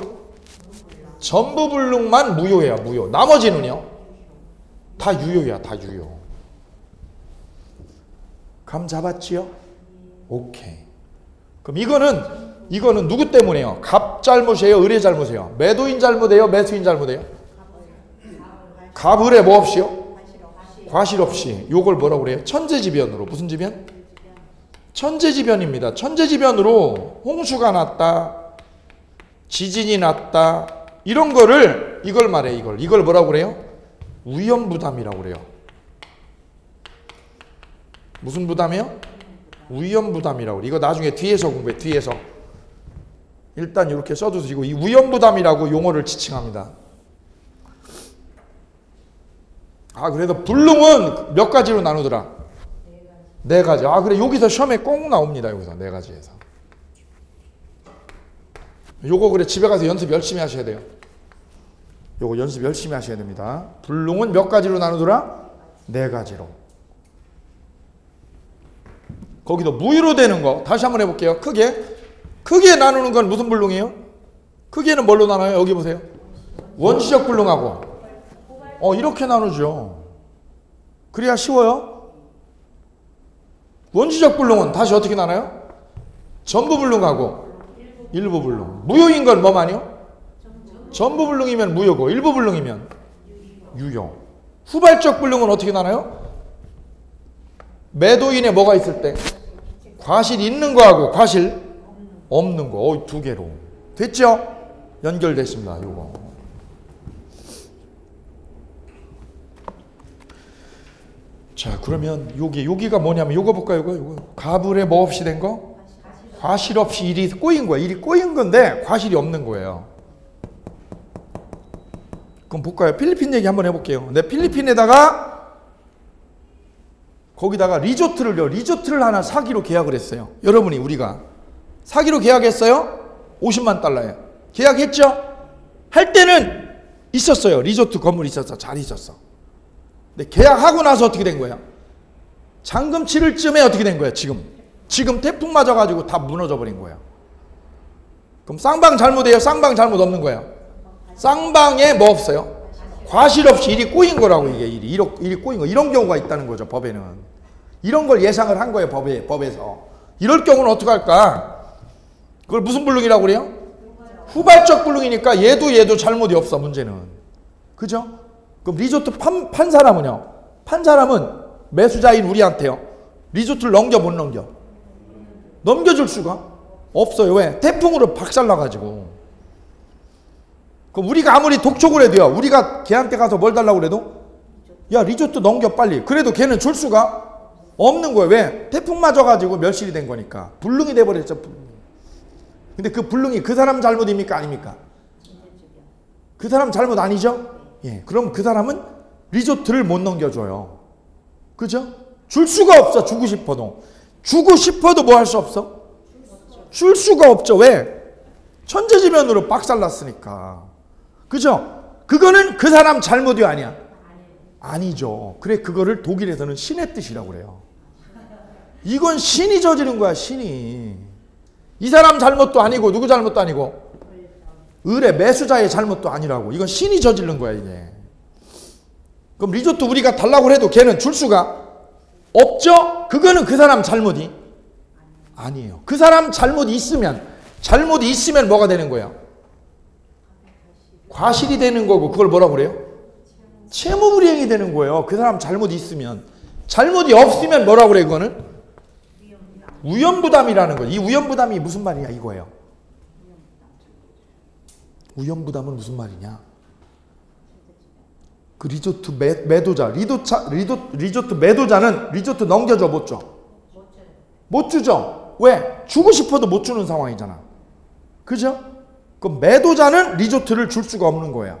전부 불능만 무효예요. 무효. 나머지는요? 다 유효야. 다 유효. 감 잡았지요? 오케이. 그럼 이거는 누구 때문에요? 갑 잘못이에요? 을의 잘못이에요? 매도인 잘못이에요? 매수인 잘못이에요? 갑을에 뭐 없이요? 과실 없이. 요걸 뭐라고 그래요? 천재지변으로. 무슨 지변? 천재지변입니다. 천재지변으로 홍수가 났다, 지진이 났다, 이런 거를 이걸 말해. 이걸 뭐라고 그래요? 위험부담이라고 그래요. 무슨 부담이요? 위험부담이라고 그래요. 이거 나중에 뒤에서 공부해. 뒤에서. 일단 이렇게 써두시고 이 위험부담이라고 용어를 지칭합니다. 그래서 불능은 몇 가지로 나누더라? 4가지. 그래 여기서 시험에 꼭 나옵니다. 여기서 4가지에서. 요거 그래 집에 가서 연습 열심히 하셔야 돼요. 요거 연습 열심히 하셔야 됩니다. 불능은 몇 가지로 나누더라? 4가지로. 거기도 무효로 되는 거 다시 한번 해볼게요. 크게 나누는 건 무슨 불능이에요? 크게는 뭘로 나눠요? 여기 보세요. 원시적 불능하고 이렇게 나누죠. 그래야 쉬워요. 원시적 불능은 다시 어떻게 나눠요? 전부 불능하고 일부 불능. 무효인 건 뭐만이요? 전부 불능이면 무효고 일부 불능이면 유효. 후발적 불능은 어떻게 나눠요? 매도인에 뭐가 있을 때? 과실 있는 거하고 과실 없는 거. 2개로. 됐죠? 연결됐습니다. 요거. 자, 그러면 여기가 뭐냐면 요거 볼까요? 요거 가불에 뭐 없이 된 거? 과실 없이 일이 꼬인 거야. 일이 꼬인 건데 과실이 없는 거예요. 그럼 볼까요? 필리핀 얘기 한번 해볼게요. 내 필리핀에다가 거기다가 리조트를 하나 사기로 계약을 했어요. 여러분이 우리가 사기로 계약했어요? 50만 달러에 계약했죠? 할 때는 있었어요. 리조트 건물이 있었어. 잘 있었어. 근데 계약하고 나서 어떻게 된 거야? 잔금 치를 쯤에 어떻게 된 거야? 지금 태풍 맞아가지고 다 무너져 버린 거야. 그럼 쌍방 잘못이에요? 쌍방 잘못 없는 거예요? 쌍방에 뭐 없어요? 과실 없이 일이 꼬인 거라고. 이게 일이 꼬인 거. 이런 경우가 있다는 거죠. 법에는. 이런 걸 예상을 한 거예요. 법에서. 이럴 경우는 어떻게 할까? 그걸 무슨 불능이라고 그래요? 후발적 불능이니까 얘도 잘못이 없어. 문제는. 그죠? 그럼 리조트 판 사람은요? 판 사람은 매수자인 우리한테요. 리조트를 넘겨 못 넘겨? 넘겨줄 수가 없어요. 왜? 태풍으로 박살나가지고. 그럼 우리가 아무리 독촉을 해도요. 우리가 걔한테 가서 뭘 달라고 그래도 야 리조트 넘겨 빨리. 그래도 걔는 줄 수가 없는 거예요. 왜? 태풍 맞아가지고 멸실이 된 거니까. 불능이 돼버렸죠. 근데 그 불능이 그 사람 잘못입니까? 아닙니까? 그 사람 잘못 아니죠? 예. 그럼 그 사람은 리조트를 못 넘겨줘요. 그죠? 줄 수가 없어. 주고 싶어도. 주고 싶어도 뭐 할 수 없어? 줄 수가 없죠. 왜? 천재지변으로 박살났으니까. 그죠? 그거는 그 사람 잘못이 아니야. 아니죠. 그래, 그거를 독일에서는 신의 뜻이라고 그래요. 이건 신이 저지른 거야, 신이. 이 사람 잘못도 아니고 누구 잘못도 아니고 을의 매수자의 잘못도 아니라고. 이건 신이 저지른 거야, 이게. 그럼 리조트 우리가 달라고 해도 걔는 줄 수가 없죠? 그거는 그 사람 잘못이 아니에요. 그 사람 잘못이 있으면 뭐가 되는 거예요? 과실이 되는 거고, 그걸 뭐라고 그래요? 채무불이행이 되는 거예요. 그 사람 잘못이 있으면. 잘못이 없으면 뭐라고 그래요? 그거는 우연부담이라는 거예요. 이 우연부담이 무슨 말이냐 이거예요. 우연부담은 무슨 말이냐? 그 리조트 매도자, 리조트 매도자는 리조트 넘겨줘, 못 줘? 못 주죠. 왜? 주고 싶어도 못 주는 상황이잖아. 그죠? 그럼 매도자는 리조트를 줄 수가 없는 거야.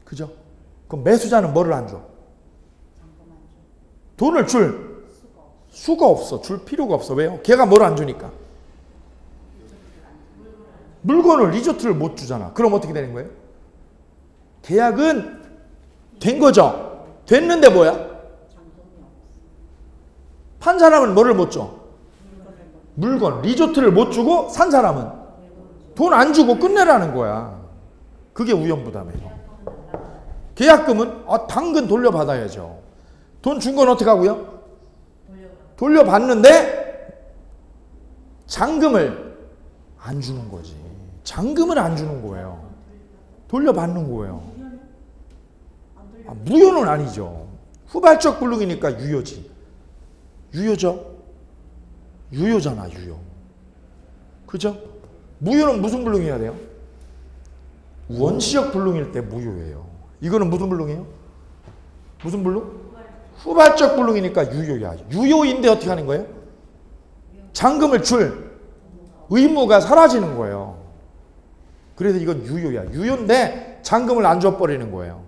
그죠? 그럼 매수자는 뭐를 안 줘? 돈을 줄 수가 없어. 줄 필요가 없어. 왜요? 걔가 뭘 안 주니까. 물건을, 리조트를 못 주잖아. 그럼 어떻게 되는 거예요? 계약은 된 거죠. 됐는데 뭐야? 판 사람은 뭐를 못 줘? 물건, 리조트를 못 주고 산 사람은 돈 안 주고 끝내라는 거야. 그게 우연부담이에요. 계약금은 당근 돌려받아야죠. 돈 준 건 어떻게 하고요? 돌려받는데 잔금을 안 주는 거지. 잔금을 안 주는 거예요. 돌려받는 거예요. 무효는 아니죠. 후발적 불능이니까 유효지. 유효죠? 유효잖아, 유효. 그죠? 무효는 무슨 불능해야 돼요? 원시적 불능일 때 무효예요. 이거는 무슨 불능이에요? 무슨 불능? 후발적 불능이니까 유효야. 유효인데 어떻게 하는 거예요? 잔금을 줄 의무가 사라지는 거예요. 그래서 이건 유효야. 유효인데 잔금을 안 줘버리는 거예요.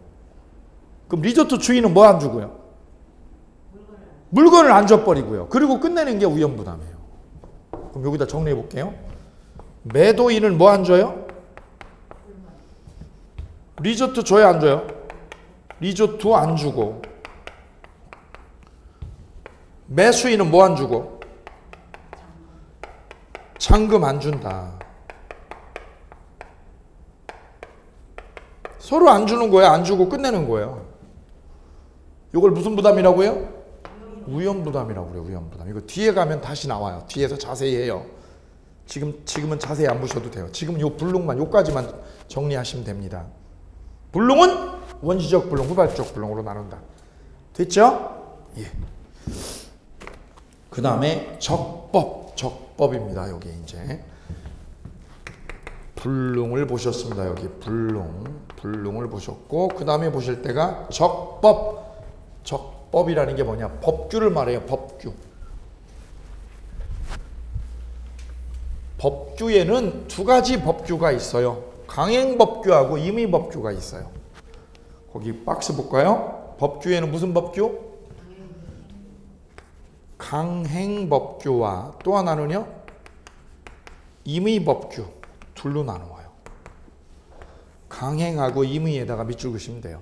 그럼 리조트 주인은 뭐 안 주고요? 물건을 안 줘버리고요. 그리고 끝내는 게 우연부담이에요. 그럼 여기다 정리해 볼게요. 매도인은 뭐 안 줘요? 리조트 줘요, 안 줘요? 리조트 안 주고. 매수인은 뭐 안 주고? 잔금 안 준다. 서로 안 주는 거야, 안 주고 끝내는 거예요. 이걸 무슨 부담이라고요? 우연부담이라고 그래요. 우연부담. 이거 뒤에 가면 다시 나와요. 뒤에서 자세히 해요. 지금은 자세히 안 보셔도 돼요. 지금 요 불능만, 요까지만 정리하시면 됩니다. 불능은 원시적 불능, 후발적 불능으로 나눈다. 됐죠? 예. 그 다음에 적법입니다. 여기 이제 불능을 보셨습니다. 여기 불능을 보셨고, 그 다음에 보실 때가 적법. 법이라는 게 뭐냐? 법규를 말해요. 법규. 법규에는 두 가지 법규가 있어요. 강행법규하고 임의법규가 있어요. 거기 박스 볼까요? 법규에는 무슨 법규? 강행법규와 또 하나는요? 임의법규. 둘로 나누어요. 강행하고 임의에다가 밑줄 그시면 돼요.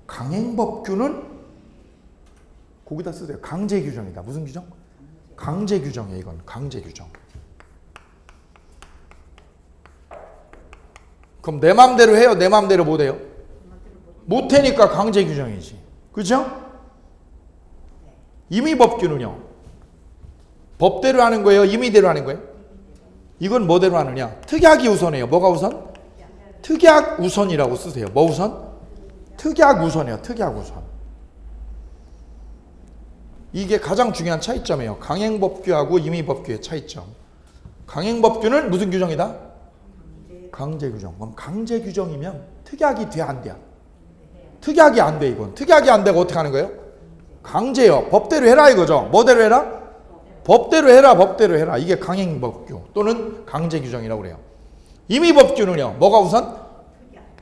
강행법규는 거기다 쓰세요. 강제규정이다. 무슨 규정? 강제규정이에요. 이건 강제규정. 그럼 내 맘대로 해요? 내 맘대로 못해요? 못하니까 강제규정이지. 그렇죠? 임의법규는요? 법대로 하는 거예요? 임의대로 하는 거예요? 이건 뭐대로 하느냐? 특약이 우선이에요. 뭐가 우선? 특약 우선이라고 쓰세요. 뭐 우선? 특약 우선이에요. 특약 우선. 이게 가장 중요한 차이점이에요. 강행법규하고 임의법규의 차이점. 강행법규는 무슨 규정이다? 강제규정. 그럼 강제규정이면 특약이 돼, 안 돼? 특약이 안 돼, 이건. 특약이 안 되고 어떻게 하는 거예요? 강제요. 법대로 해라 이거죠. 뭐대로 해라? 법대로 해라, 법대로 해라. 이게 강행법규 또는 강제규정이라고 그래요. 임의법규는요. 뭐가 우선?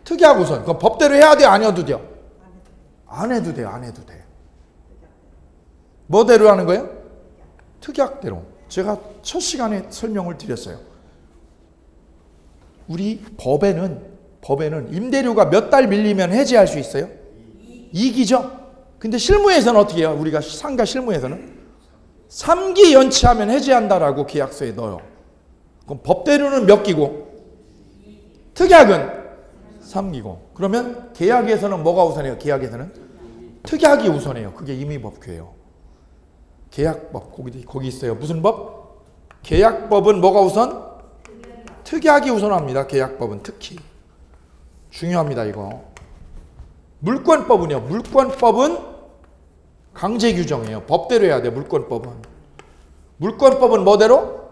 특약 우선. 그럼 법대로 해야 돼, 안 해도 돼요? 안 해도 돼요, 안 해도 돼. 뭐대로 하는 거예요? 특약대로. 제가 첫 시간에 설명을 드렸어요. 우리 법에는 임대료가 몇 달 밀리면 해지할 수 있어요? 2기죠? 근데 실무에서는 어떻게 해요? 우리가 상가 실무에서는 3기 연체하면 해지한다라고 계약서에 넣어요. 그럼 법대로는 몇 기고? 특약은 3기고. 그러면 계약에서는 뭐가 우선이에요? 계약에서는 특약이 우선이에요. 그게 임의법규예요. 계약법 거기 있어요. 무슨 법? 계약법은 뭐가 우선? 특약이 우선합니다. 계약법은 특히 중요합니다. 이거. 물권법은요. 물권법은 강제규정이에요. 법대로 해야 돼. 물권법은 뭐대로?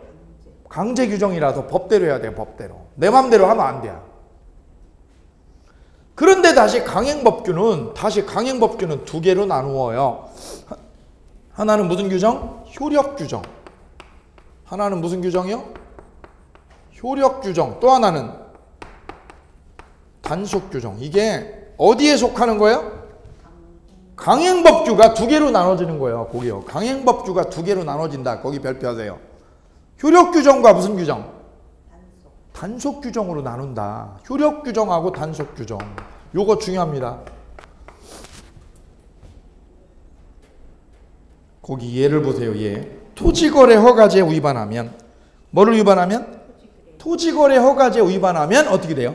강제규정이라서 법대로 해야 돼요. 법대로. 내 맘대로 하면 안 돼요. 그런데 다시 강행법규는 두 개로 나누어요. 하나는 무슨 규정? 효력규정. 하나는 무슨 규정이요? 효력규정. 또 하나는 단속규정. 이게 어디에 속하는 거예요? 강행법규가 두 개로 나눠지는 거예요. 거기요. 강행법규가 두 개로 나눠진다. 거기 별표하세요. 효력규정과 무슨 규정? 단속규정으로 나눈다. 효력규정하고 단속규정. 요거 중요합니다. 거기 예를 보세요. 예. 토지거래 허가제에 위반하면 뭐를 위반하면? 토지거래 허가제에 위반하면 어떻게 돼요?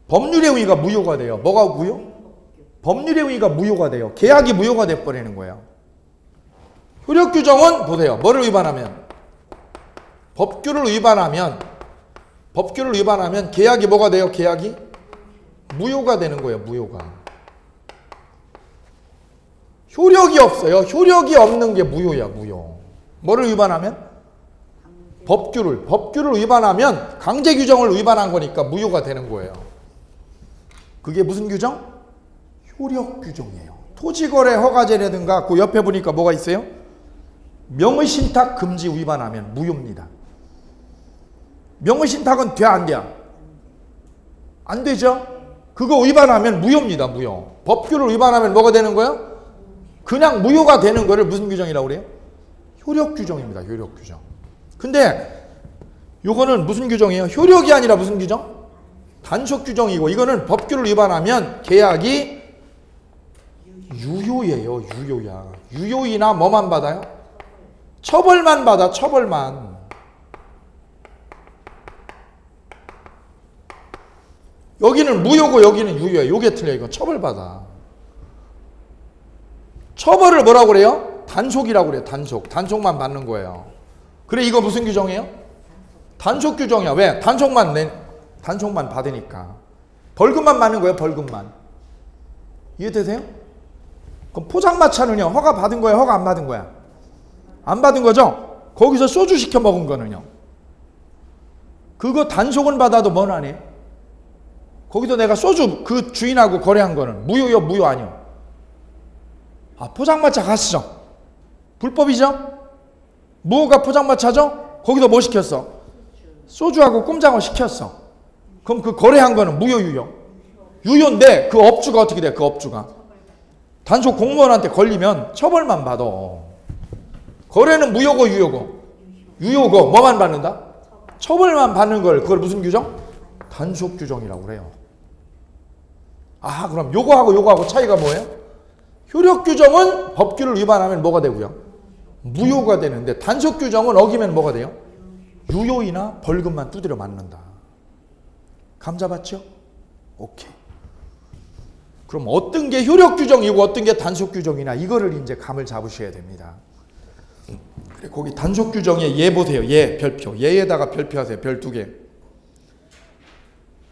법률의 의의가 무효가 돼요. 뭐가 무효? 법률의 의의가 무효가 돼요. 계약이 무효가 돼버리는 거예요. 효력규정은 보세요. 뭐를 위반하면? 법규를 위반하면 계약이 뭐가 돼요? 계약이 무효가 되는 거예요. 무효가. 효력이 없어요. 효력이 없는 게 무효야. 무효. 뭐를 위반하면? 법규를 위반하면 강제규정을 위반한 거니까 무효가 되는 거예요. 그게 무슨 규정? 효력규정이에요. 토지거래 허가제라든가 그 옆에 보니까 뭐가 있어요? 명의신탁 금지 위반하면 무효입니다. 명의신탁은 돼, 안 돼? 안 되죠? 그거 위반하면 무효입니다. 무효. 법규를 위반하면 뭐가 되는 거예요? 그냥 무효가 되는 거를 무슨 규정이라고 그래요? 효력규정입니다. 효력규정. 근데 요거는 무슨 규정이에요? 효력이 아니라 무슨 규정? 단속규정이고, 이거는 법규를 위반하면 계약이 유효예요. 유효야. 유효이나 뭐만 받아요? 처벌만 받아. 처벌만. 여기는 무효고 여기는 유효야. 요게 틀려. 이거 처벌받아. 처벌을 뭐라고 그래요? 단속이라고 그래요. 단속만 받는 거예요. 그래, 이거 무슨 규정이에요? 단속 규정이야. 왜? 단속만 받으니까. 벌금만 받는 거예요. 벌금만. 이해되세요? 그럼 포장마차는요, 허가 받은 거야? 허가 안 받은 거야? 안 받은 거죠? 거기서 소주 시켜 먹은 거는요, 그거 단속은 받아도 뭔 안 해요? 거기서 내가 소주 그 주인하고 거래한 거는 무효요, 무효 아니요? 포장마차 가시죠. 불법이죠? 무효가 포장마차죠? 거기서 뭐 시켰어? 소주하고 꼼장어 시켰어. 그럼 그 거래한 거는 무효, 유효? 유효인데 그 업주가 어떻게 돼? 그 업주가 단속 공무원한테 걸리면 처벌만 받아. 거래는 무효고 유효고? 유효고 뭐만 받는다? 처벌만 받는 걸 그걸 무슨 규정? 단속 규정이라고 그래요. 그럼 요거하고 요거하고 차이가 뭐예요? 효력 규정은 법규를 위반하면 뭐가 되고요? 무효가 되는데 단속 규정은 어기면 뭐가 돼요? 유효이나 벌금만 두드려 맞는다. 감 잡았죠? 오케이. 그럼 어떤 게 효력 규정이고 어떤 게 단속 규정이나 이거를 이제 감을 잡으셔야 됩니다. 그래, 거기 단속 규정에 예 보세요. 예 별표. 예에다가 별표하세요. 별 2개.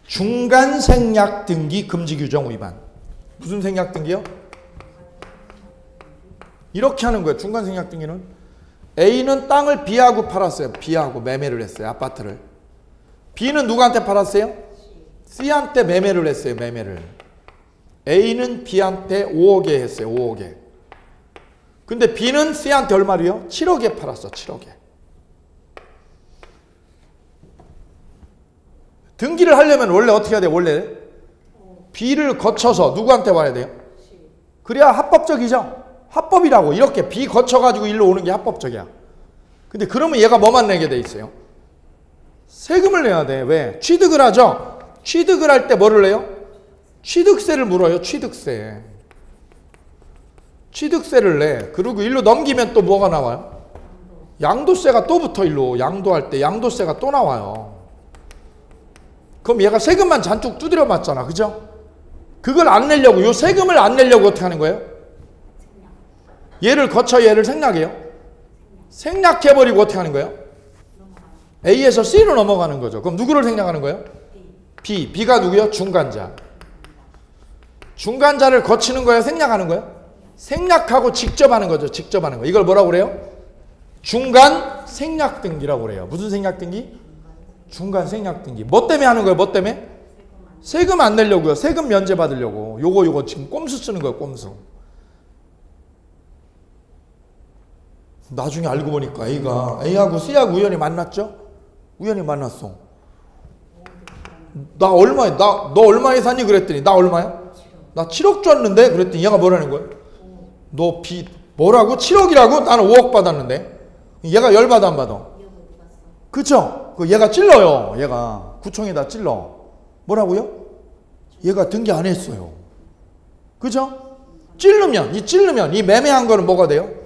중간 생략 등기 금지 규정 위반. 무슨 생략 등기요? 이렇게 하는 거예요. 중간 생략 등기는 A는 땅을 B하고 팔았어요. B하고 매매를 했어요. 아파트를. B는 누구한테 팔았어요? C한테 매매를 했어요. 매매를. A는 B한테 5억에 했어요. 5억에. 근데 B는 C한테 얼마로요? 7억에 팔았어. 7억에. 등기를 하려면 원래 어떻게 해야 돼요? 원래 B를 거쳐서 누구한테 와야 돼요? 그래야 합법적이죠. 합법이라고. 이렇게 B 거쳐가지고 일로 오는 게 합법적이야. 근데 그러면 얘가 뭐만 내게 돼 있어요? 세금을 내야 돼. 왜? 취득을 하죠. 취득을 할 때 뭐를 내요? 취득세를 물어요. 취득세. 취득세를 내. 그리고 일로 넘기면 또 뭐가 나와요? 양도세가 또 붙어. 일로 양도할 때 양도세가 또 나와요. 그럼 얘가 세금만 잔뜩 두드려 맞잖아. 그죠? 그걸 안 내려고, 요 세금을 안 내려고 어떻게 하는 거예요? 얘를 거쳐 얘를 생략해요. 생략해버리고 어떻게 하는 거예요? A에서 C로 넘어가는 거죠. 그럼 누구를 생략하는 거예요? B. B가 누구요? 중간자. 중간자를 거치는 거예요? 생략하는 거예요? 생략하고 직접 하는 거죠. 직접 하는 거. 이걸 뭐라고 그래요? 중간 생략 등기라고 그래요. 무슨 생략 등기? 중간 생략 등기. 뭐 때문에 하는 거예요? 뭐 때문에? 세금 안 내려고요. 세금 면제 받으려고. 요거 지금 꼼수 쓰는 거예요. 꼼수. 나중에 알고 보니까 A하고 C하고 우연히 만났죠? 우연히 만났어. 너 얼마에 샀니? 그랬더니 나 얼마야? 나 7억 줬는데? 그랬더니 얘가 뭐라는 거야? 너 뭐라고? 7억이라고? 나는 5억 받았는데. 얘가 열받아 안 받아? 그쵸? 얘가 찔러요. 얘가 구청에다 찔러. 뭐라고요? 얘가 등기 안 했어요. 그죠? 찔르면 이 매매한 거는 뭐가 돼요?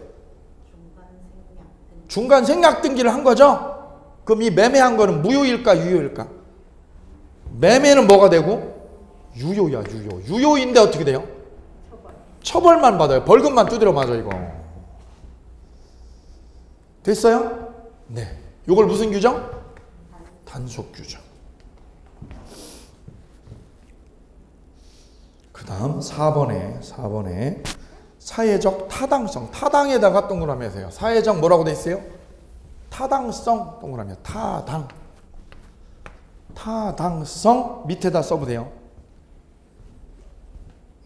중간 생략 등기를 한 거죠? 그럼 이 매매한 거는 무효일까 유효일까? 매매는 뭐가 되고? 유효야, 유효. 유효인데 어떻게 돼요? 처벌만 받아요. 벌금만 두드려 맞아, 이거. 됐어요? 네. 이걸 무슨 규정? 단속 규정. 그 다음 4번에 사회적 타당성. 타당에다가 동그라미 하세요. 사회적 뭐라고 돼 있어요? 타당성 동그라미. 타당성 밑에다 써보세요.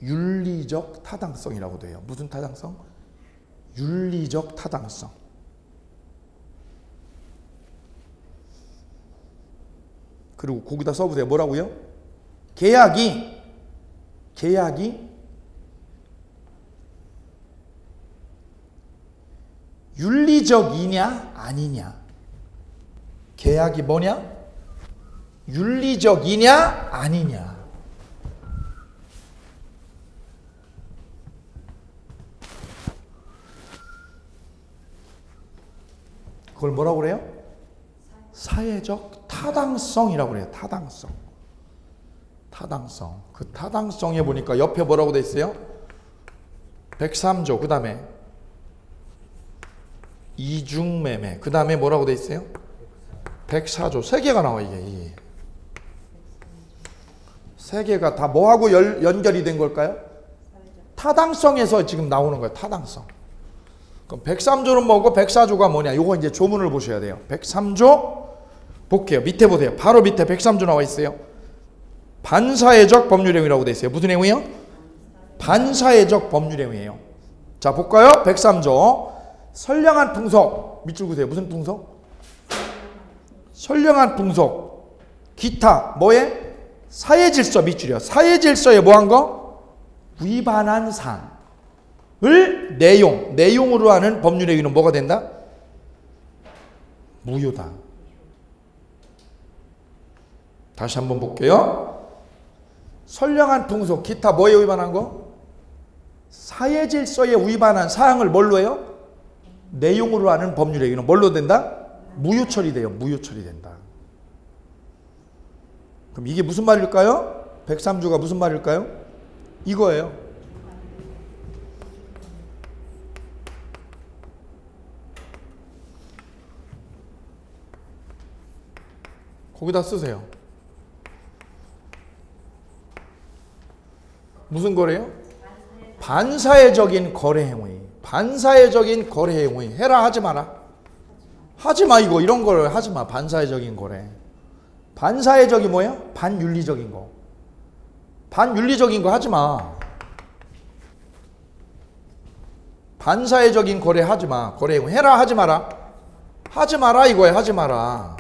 윤리적 타당성이라고 돼요. 무슨 타당성? 윤리적 타당성. 그리고 거기다 써보세요. 뭐라고요? 계약이 윤리적이냐 아니냐. 계약이 뭐냐? 윤리적이냐 아니냐. 그걸 뭐라고 그래요? 사회적 타당성이라고 그래요. 타당성. 그 타당성에 보니까 옆에 뭐라고 돼 있어요? 103조. 그 다음에 이중매매. 그 다음에 뭐라고 돼 있어요? 104조. 세 개가 나와, 이게. 세 개가 다 뭐하고 연결이 된 걸까요? 타당성에서 지금 나오는 거예요. 타당성. 그럼 103조는 뭐고 104조가 뭐냐? 요거 이제 조문을 보셔야 돼요. 103조 볼게요. 밑에 보세요. 바로 밑에 103조 나와 있어요. 반사회적 법률행위라고 돼 있어요. 무슨 행위요? 반사회적 법률행위예요. 자, 볼까요? 103조. 선량한 풍속. 밑줄 그으세요. 무슨 풍속? 선량한 풍속. 기타. 뭐에? 사회질서 밑줄이요. 사회질서에 뭐한 거? 위반한 사항을 내용으로 하는 법률행위는 뭐가 된다? 무효다. 다시 한번 볼게요. 선량한 풍속, 기타 뭐에 위반한 거? 사회질서에 위반한 사항을 뭘로 해요? 내용으로 하는 법률행위는 뭘로 된다? 무효 처리돼요. 무효 처리된다. 그럼 이게 무슨 말일까요? 103조가 무슨 말일까요? 이거예요. 거기다 쓰세요. 무슨 거래요? 반사회적인 거래 행위. 반사회적인 거래 행위. 해라 하지 마라. 하지 마 이거. 이런 걸 하지 마. 반사회적인 거래. 반사회적이 뭐야? 반윤리적인 거. 반윤리적인 거 하지 마. 반사회적인 거래 하지 마. 거래 행위. 해라 하지 마라. 하지 마라 이거야. 하지 마라.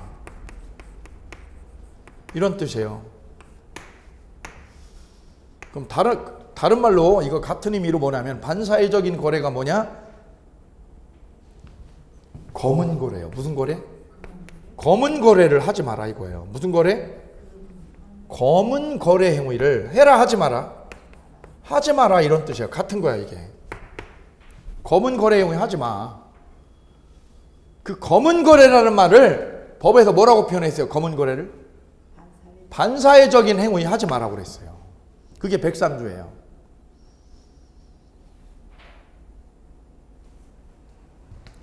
이런 뜻이에요. 그럼 다른 말로 이거 같은 의미로 뭐냐면 반사회적인 거래가 뭐냐? 검은 거래요. 무슨 거래? 검은 거래를 하지 마라 이거예요. 무슨 거래? 검은 거래 행위를 해라 하지 마라. 하지 마라 이런 뜻이에요. 같은 거야 이게. 검은 거래 행위 하지 마. 그 검은 거래라는 말을 법에서 뭐라고 표현했어요? 검은 거래를? 반사회적인 행위 하지 마라고 그랬어요. 그게 103조예요.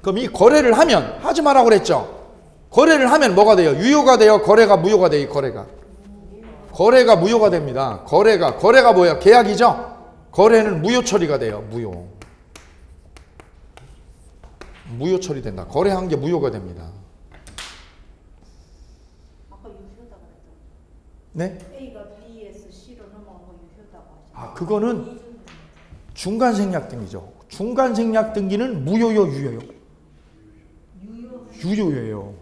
그럼 이 거래를 하면 하지 마라고 그랬죠. 거래를 하면 뭐가 돼요? 유효가 돼요? 거래가 무효가 돼요? 거래가 무효가 됩니다. 거래가 뭐야? 계약이죠? 거래는 무효 처리가 돼요. 무효 처리된다. 거래한 게 무효가 됩니다. 아까 유효다고 그랬죠. 네? A가 B에서 C로 넘어간 거 유효다고 하죠. 아, 그거는 중간 생략 등기죠. 중간 생략 등기는 무효요, 유효요? 유효예요.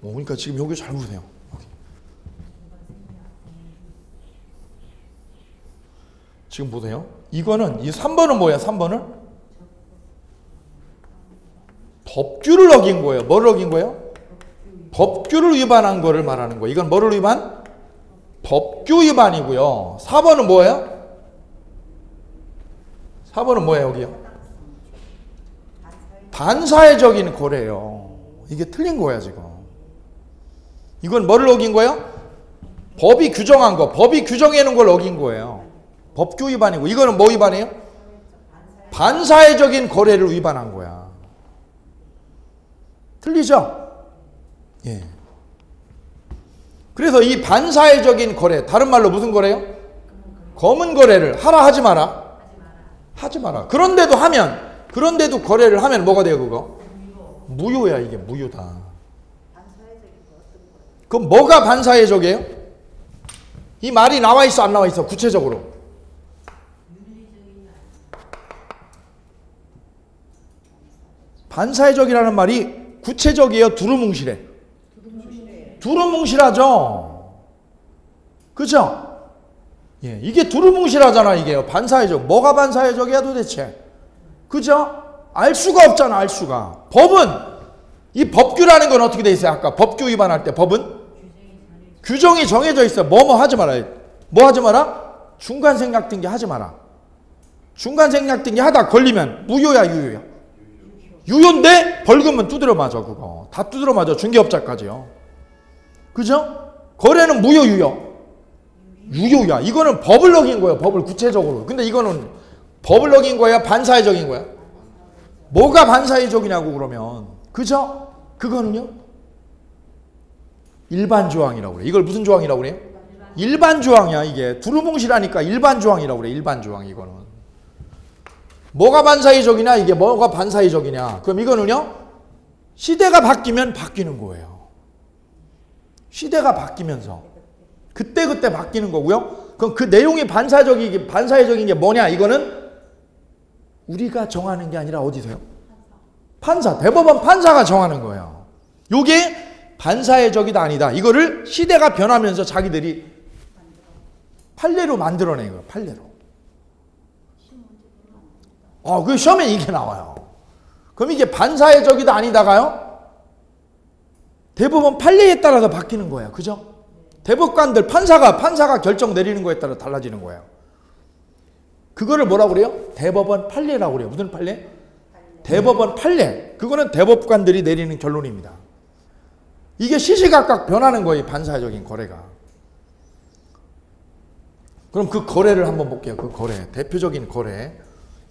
그러니까 지금 여기 잘 보세요. 지금 보세요. 이거는 이 3번은 뭐야? 3번은 법규를 어긴 거예요. 뭐를 어긴 거예요? 법규를 위반한 거를 말하는 거예요. 이건 뭐를 위반? 법규 위반이고요. 4번은 뭐예요? 4번은 뭐예요, 여기요? 반사회적인 거래예요. 이게 틀린 거야, 지금. 이건 뭐를 어긴 거예요? 법이 규정한 거, 법이 규정해 놓은 걸 어긴 거예요. 법규 위반이고, 이거는 뭐 위반이에요? 반사회적인 거래를 위반한 거야. 틀리죠? 예. 그래서 이 반사회적인 거래, 다른 말로 무슨 거래요? 검은 거래를 하라 하지 마라? 하지 마라. 그런데도 거래를 하면 뭐가 돼요, 그거? 무효야, 이게 무효다. 그럼 뭐가 반사회적이에요? 이 말이 나와 있어, 안 나와 있어? 구체적으로. 반사회적이라는 말이 구체적이에요? 두루뭉실해? 두루뭉실하죠? 그죠? 예, 이게 두루뭉실하잖아, 이게. 반사회적. 뭐가 반사회적이야, 도대체? 그죠? 알 수가 없잖아, 알 수가. 법은, 이 법규라는 건 어떻게 돼 있어요? 아까 법규 위반할 때 법은? 규정이 정해져 있어요. 뭐뭐 하지 말아요. 뭐 하지 마라? 중간 생략 등기 하지 마라. 중간 생략 등기 하다 걸리면 무효야, 유효야? 유효인데 벌금은 두드려 맞아, 그거. 다 두드려 맞아, 중개업자까지요. 그죠? 거래는 무효, 유효? 유효야. 이거는 법을 어긴 거예요, 법을 구체적으로. 근데 이거는 법을 어긴 거야, 반사회적인 거야? 뭐가 반사회적이냐고, 그러면. 그죠? 그거는요? 일반 조항이라고 그래. 이걸 무슨 조항이라고 그래요? 일반 조항이야, 이게. 두루뭉실하니까 일반 조항이라고 그래, 일반 조항, 이거는. 뭐가 반사회적이냐, 이게 뭐가 반사회적이냐. 그럼 이거는요, 시대가 바뀌면 바뀌는 거예요. 시대가 바뀌면서. 그때그때 바뀌는 거고요. 그럼 그 내용이 반사회적인 게 뭐냐? 이거는 우리가 정하는 게 아니라 어디서요? 판사, 대법원 판사가 정하는 거예요. 요게 반사회적이다 아니다. 이거를 시대가 변하면서 자기들이 판례로 만들어낸 거예요. 판례로. 그 시험에 이게 나와요. 그럼 이게 반사회적이다 아니다가요? 대법원 판례에 따라서 바뀌는 거예요. 그죠? 대법관들, 판사가 결정 내리는 거에 따라 달라지는 거예요. 그거를 뭐라고 그래요? 대법원 판례라고 그래요. 무슨 판례? 대법원 판례. 그거는 대법관들이 내리는 결론입니다. 이게 시시각각 변하는 거예요. 반사회적인 거래가. 그럼 그 거래를 한번 볼게요. 그 거래. 대표적인 거래.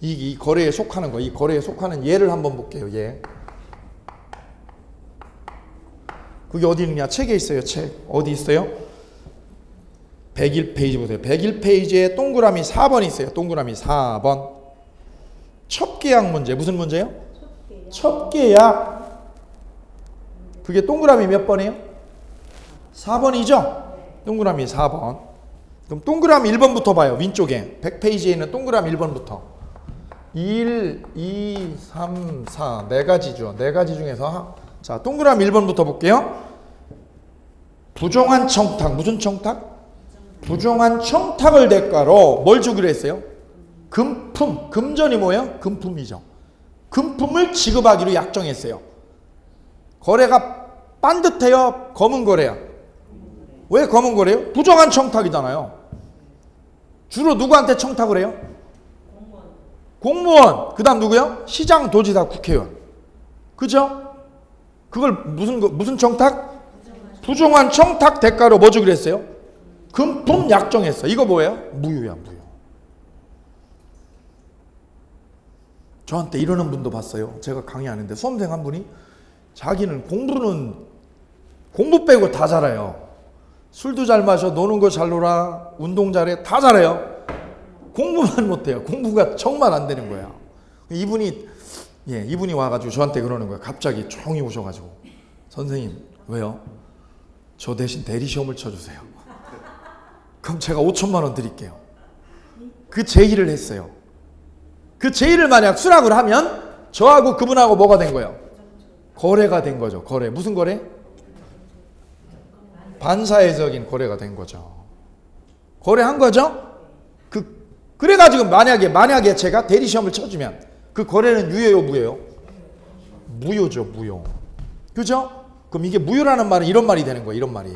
이 거래에 속하는 거. 이 거래에 속하는 예를 한번 볼게요. 예. 그게 어디 있느냐? 책에 있어요. 책. 어디 있어요? 101페이지 보세요. 101페이지에 동그라미 4번 있어요. 동그라미 4번. 첩계약 문제. 무슨 문제요? 첩계약. 그게 동그라미 몇 번이에요? 4번이죠? 동그라미 4번. 그럼 동그라미 1번부터 봐요. 왼쪽에. 100페이지에 있는 동그라미 1번부터. 1, 2, 3, 4. 네 가지죠. 네 가지 중에서. 자, 동그라미 1번부터 볼게요. 부정한 청탁. 무슨 청탁? 부정한 청탁을 대가로 뭘 주기로 했어요? 금품. 금전이 뭐예요? 금품이죠. 금품을 지급하기로 약정했어요. 거래가 반듯해요? 검은 거래야? 왜 검은 거래요? 부정한 청탁이잖아요. 주로 누구한테 청탁을 해요? 공무원. 그 다음 누구요? 시장, 도지사, 국회의원. 그죠? 그걸 무슨 청탁? 부정한 청탁 대가로 뭐 주기로 했어요? 금품 약정했어. 이거 뭐예요? 무효야, 무효. 저한테 이러는 분도 봤어요. 제가 강의하는데 수험생 한 분이 자기는 공부 빼고 다 잘해요. 술도 잘 마셔, 노는 거 잘 놀아, 운동 잘해, 다 잘해요. 공부만 못해요. 공부가 정말 안 되는 거야. 이분이 와가지고 저한테 그러는 거예요. 갑자기 조용히 오셔가지고, 선생님 왜요? 저 대신 대리 시험을 쳐주세요. 그럼 제가 5천만 원 드릴게요. 그 제의를 했어요. 그 제의를 만약 수락을 하면 저하고 그분하고 뭐가 된 거예요? 거래가 된 거죠. 거래. 무슨 거래? 반사회적인 거래가 된 거죠. 거래한 거죠? 그래가지고 만약에 제가 대리 시험을 쳐주면 그 거래는 유효요, 무효요? 무효죠, 무효. 그죠? 그럼 이게 무효라는 말은 이런 말이 되는 거예요. 이런 말이.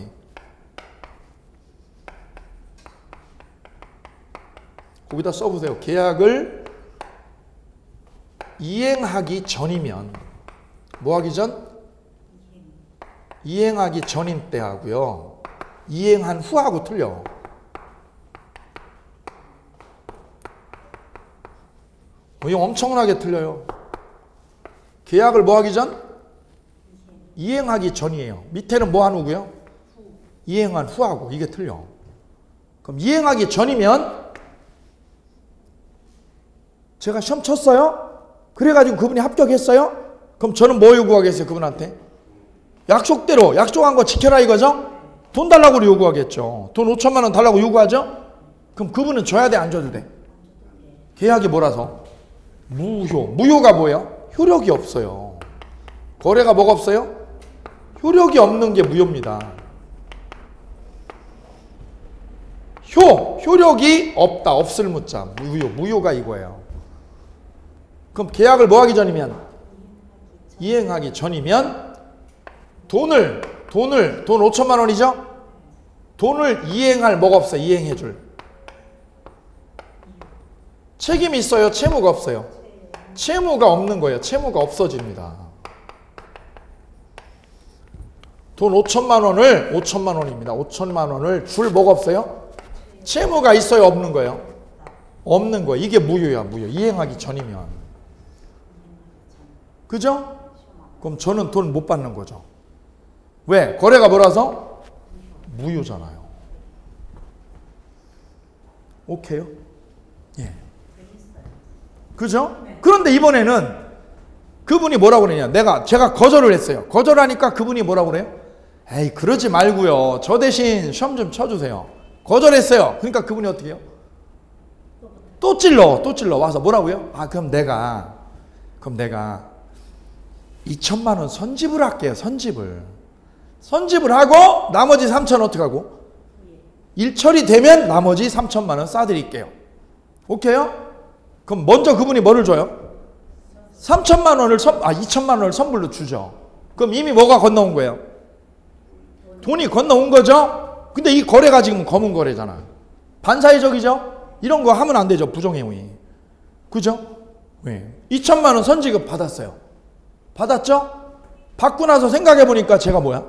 거기다 써보세요. 계약을 이행하기 전이면 뭐 하기 전? 이행하기 전인 때 하고요. 이행한 후하고 틀려. 이거 엄청나게 틀려요. 계약을 뭐 하기 전? 이행하기 전이에요. 밑에는 뭐 한 후고요? 이행한 후하고. 이게 틀려. 그럼 이행하기 전이면 제가 시험 쳤어요? 그래가지고 그분이 합격했어요? 그럼 저는 뭐 요구하겠어요? 그분한테? 약속대로 약속한 거 지켜라 이거죠? 돈 달라고 요구하겠죠. 돈 5천만 원 달라고 요구하죠? 그럼 그분은 줘야 돼, 안 줘도 돼? 계약이 뭐라서? 무효. 무효가 뭐예요? 효력이 없어요. 거래가 뭐가 없어요? 효력이 없는 게 무효입니다. 효력이 없다. 없을 무자. 무효가 이거예요. 그럼 계약을 뭐 하기 전이면? 이행하기 전이면 돈 5천만 원이죠? 돈을 이행할 뭐가 없어요? 이행해 줄. 책임이 있어요? 채무가 없어요? 채무가 없는 거예요. 채무가 없어집니다. 돈 5천만 원입니다. 5천만 원을 줄 뭐가 없어요? 채무가 있어요? 없는 거예요? 없는 거예요. 이게 무효야, 무효. 이행하기 전이면. 그죠? 그럼 저는 돈 못 받는 거죠. 왜? 거래가 뭐라서? 무효잖아요. 오케이요? 예. 그죠? 그런데 이번에는 그분이 뭐라고 그러냐? 제가 거절을 했어요. 거절하니까 그분이 뭐라고 그래요? 에이 그러지 말고요. 저 대신 시험 좀 쳐주세요. 거절했어요. 그러니까 그분이 어떻게 해요? 또 찔러 와서 뭐라고요? 아 그럼 내가 2천만 원 선집을 할게요. 선집을 하고 나머지 3천 어떻게 하고? 일처리 되면 나머지 3천만 원 싸드릴게요. 오케이요? 그럼 먼저 그분이 뭐를 줘요? 3천만 원을 2천만 원을 선물로 주죠. 그럼 이미 뭐가 건너온 거예요? 돈이 건너온 거죠? 근데 이 거래가 지금 검은 거래잖아. 반사회적이죠? 이런 거 하면 안 되죠. 부정행위. 그죠? 왜? 2천만 원 선지급 받았어요. 받았죠? 받고 나서 생각해 보니까 제가 뭐야?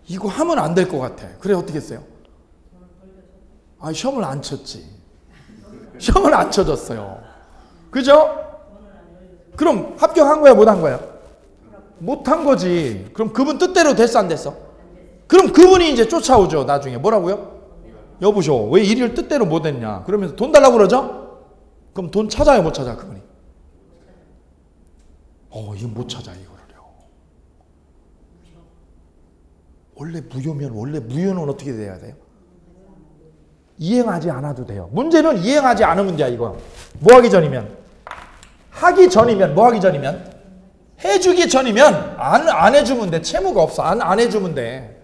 이거 하면 안 될 것 같아. 그래 어떻게 했어요? 아 시험을 안 쳤지. 시험을 안 쳐줬어요. 그죠? 그럼 합격한 거야 못 한 거야? 못 한 거지. 그럼 그분 뜻대로 됐어 안 됐어? 그럼 그분이 이제 쫓아오죠. 나중에 뭐라고요? 여보쇼 왜 일을 뜻대로 못 했냐? 그러면서 돈 달라고 그러죠? 그럼 돈 찾아요 못 찾아 그분이? 이거 못 찾아 이거를요. 원래 무효는 어떻게 돼야 돼요? 이행하지 않아도 돼요. 문제는 이행하지 않으면 돼 이거. 뭐 하기 전이면? 하기 전이면 뭐 하기 전이면? 해주기 전이면 안 해주면 돼. 채무가 없어. 안 해주면 돼.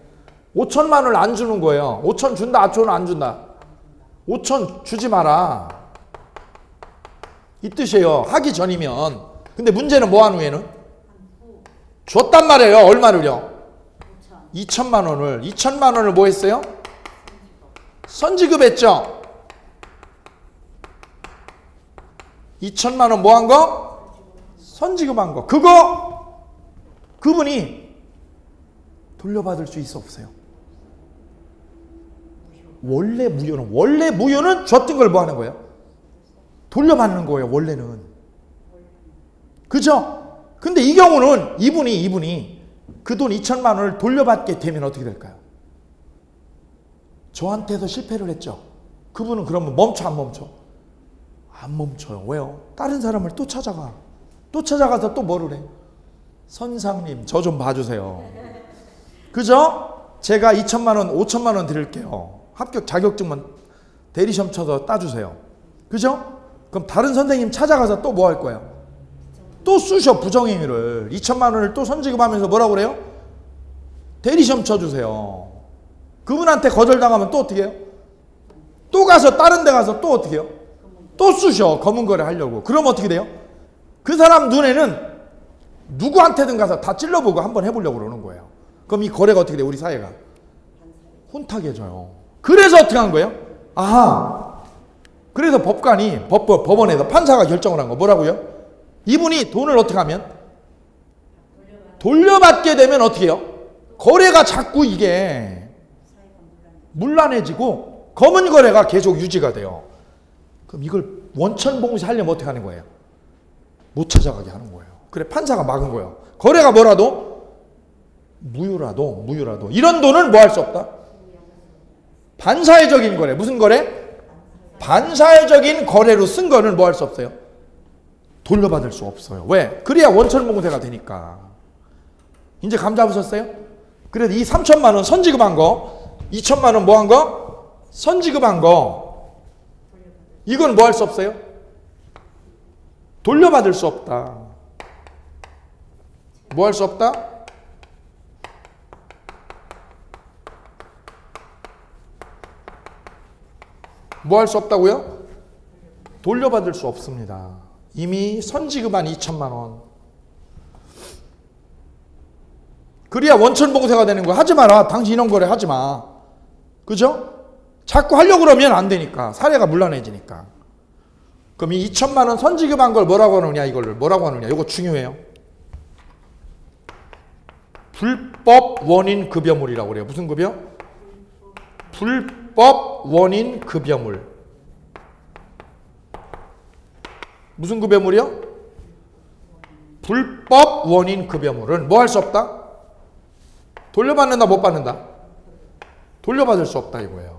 5천만 원을 안 주는 거예요. 5천 준다 5천 안 준다. 5천 주지 마라. 이 뜻이에요. 하기 전이면. 근데 문제는 뭐 한 후에는? 줬단 말이에요. 얼마를요? 2천만 원을. 2천만 원을 뭐 했어요? 선지급했죠. 2천만 원 뭐 한 거? 선지급한 거. 그거 그분이 돌려받을 수 있어 없어요? 원래 무효는 줬던 걸 뭐 하는 거예요? 돌려받는 거예요. 원래는. 그죠? 근데 이 경우는 이분이 그 돈 2천만 원을 돌려받게 되면 어떻게 될까요? 저한테서 실패를 했죠. 그분은 그러면 멈춰 안 멈춰? 안 멈춰요. 왜요? 다른 사람을 또 찾아가. 또 찾아가서 또 뭐를 해? 선상님 저 좀 봐주세요. 그죠? 제가 2천만 원 5천만 원 드릴게요. 합격 자격증만 대리시험 쳐서 따주세요. 그죠? 그럼 다른 선생님 찾아가서 또 뭐 할 거예요? 또 쑤셔 부정행위를. 2천만 원을 또 선지급하면서 뭐라고 그래요? 대리시험 쳐주세요. 그분한테 거절당하면 또 어떻게 해요? 또 가서 다른 데 가서 또 어떻게 해요? 또 쑤셔 검은 거래 하려고. 그럼 어떻게 돼요? 그 사람 눈에는 누구한테든 가서 다 찔러보고 한번 해보려고 그러는 거예요. 그럼 이 거래가 어떻게 돼요? 우리 사회가 혼탁해져요. 그래서 어떻게 한 거예요? 아하. 그래서 법원에서 판사가 결정을 한 거 뭐라고요? 이분이 돈을 어떻게 하면? 돌려받게 되면 어떻게 해요? 거래가 자꾸 이게 문란해지고 검은 거래가 계속 유지가 돼요. 그럼 이걸 원천봉쇄 하려면 어떻게 하는 거예요? 못 찾아가게 하는 거예요. 그래 판사가 막은 거예요. 거래가 뭐라도 무효라도 이런 돈은 뭐 할 수 없다? 반사회적인 거래. 무슨 거래? 반사회적인 거래로 쓴 거는 뭐 할 수 없어요? 돌려받을 수 없어요. 왜? 그래야 원천봉쇄가 되니까. 이제 감 잡으셨어요? 그래서 이 3천만 원 선지급한 거 2천만 원 뭐 한 거? 선지급한 거 이건 뭐 할 수 없어요? 돌려받을 수 없다. 뭐 할 수 없다? 뭐 할 수 없다고요? 돌려받을 수 없습니다. 이미 선지급한 2천만 원. 그래야 원천봉쇄가 되는 거야. 하지 마라. 당신 이런 거래 하지 마. 그죠? 자꾸 하려고 그러면 안 되니까. 사례가 문란해지니까. 그럼 이 2천만 원 선지급한 걸 뭐라고 하느냐 이거를 뭐라고 하느냐. 이거 중요해요. 불법 원인 급여물이라고 그래요. 무슨 급여? 불법 원인 급여물. 무슨 급여물이요? 불법 원인 급여물은 뭐 할 수 없다? 돌려받는다 못 받는다? 돌려받을 수 없다 이거예요.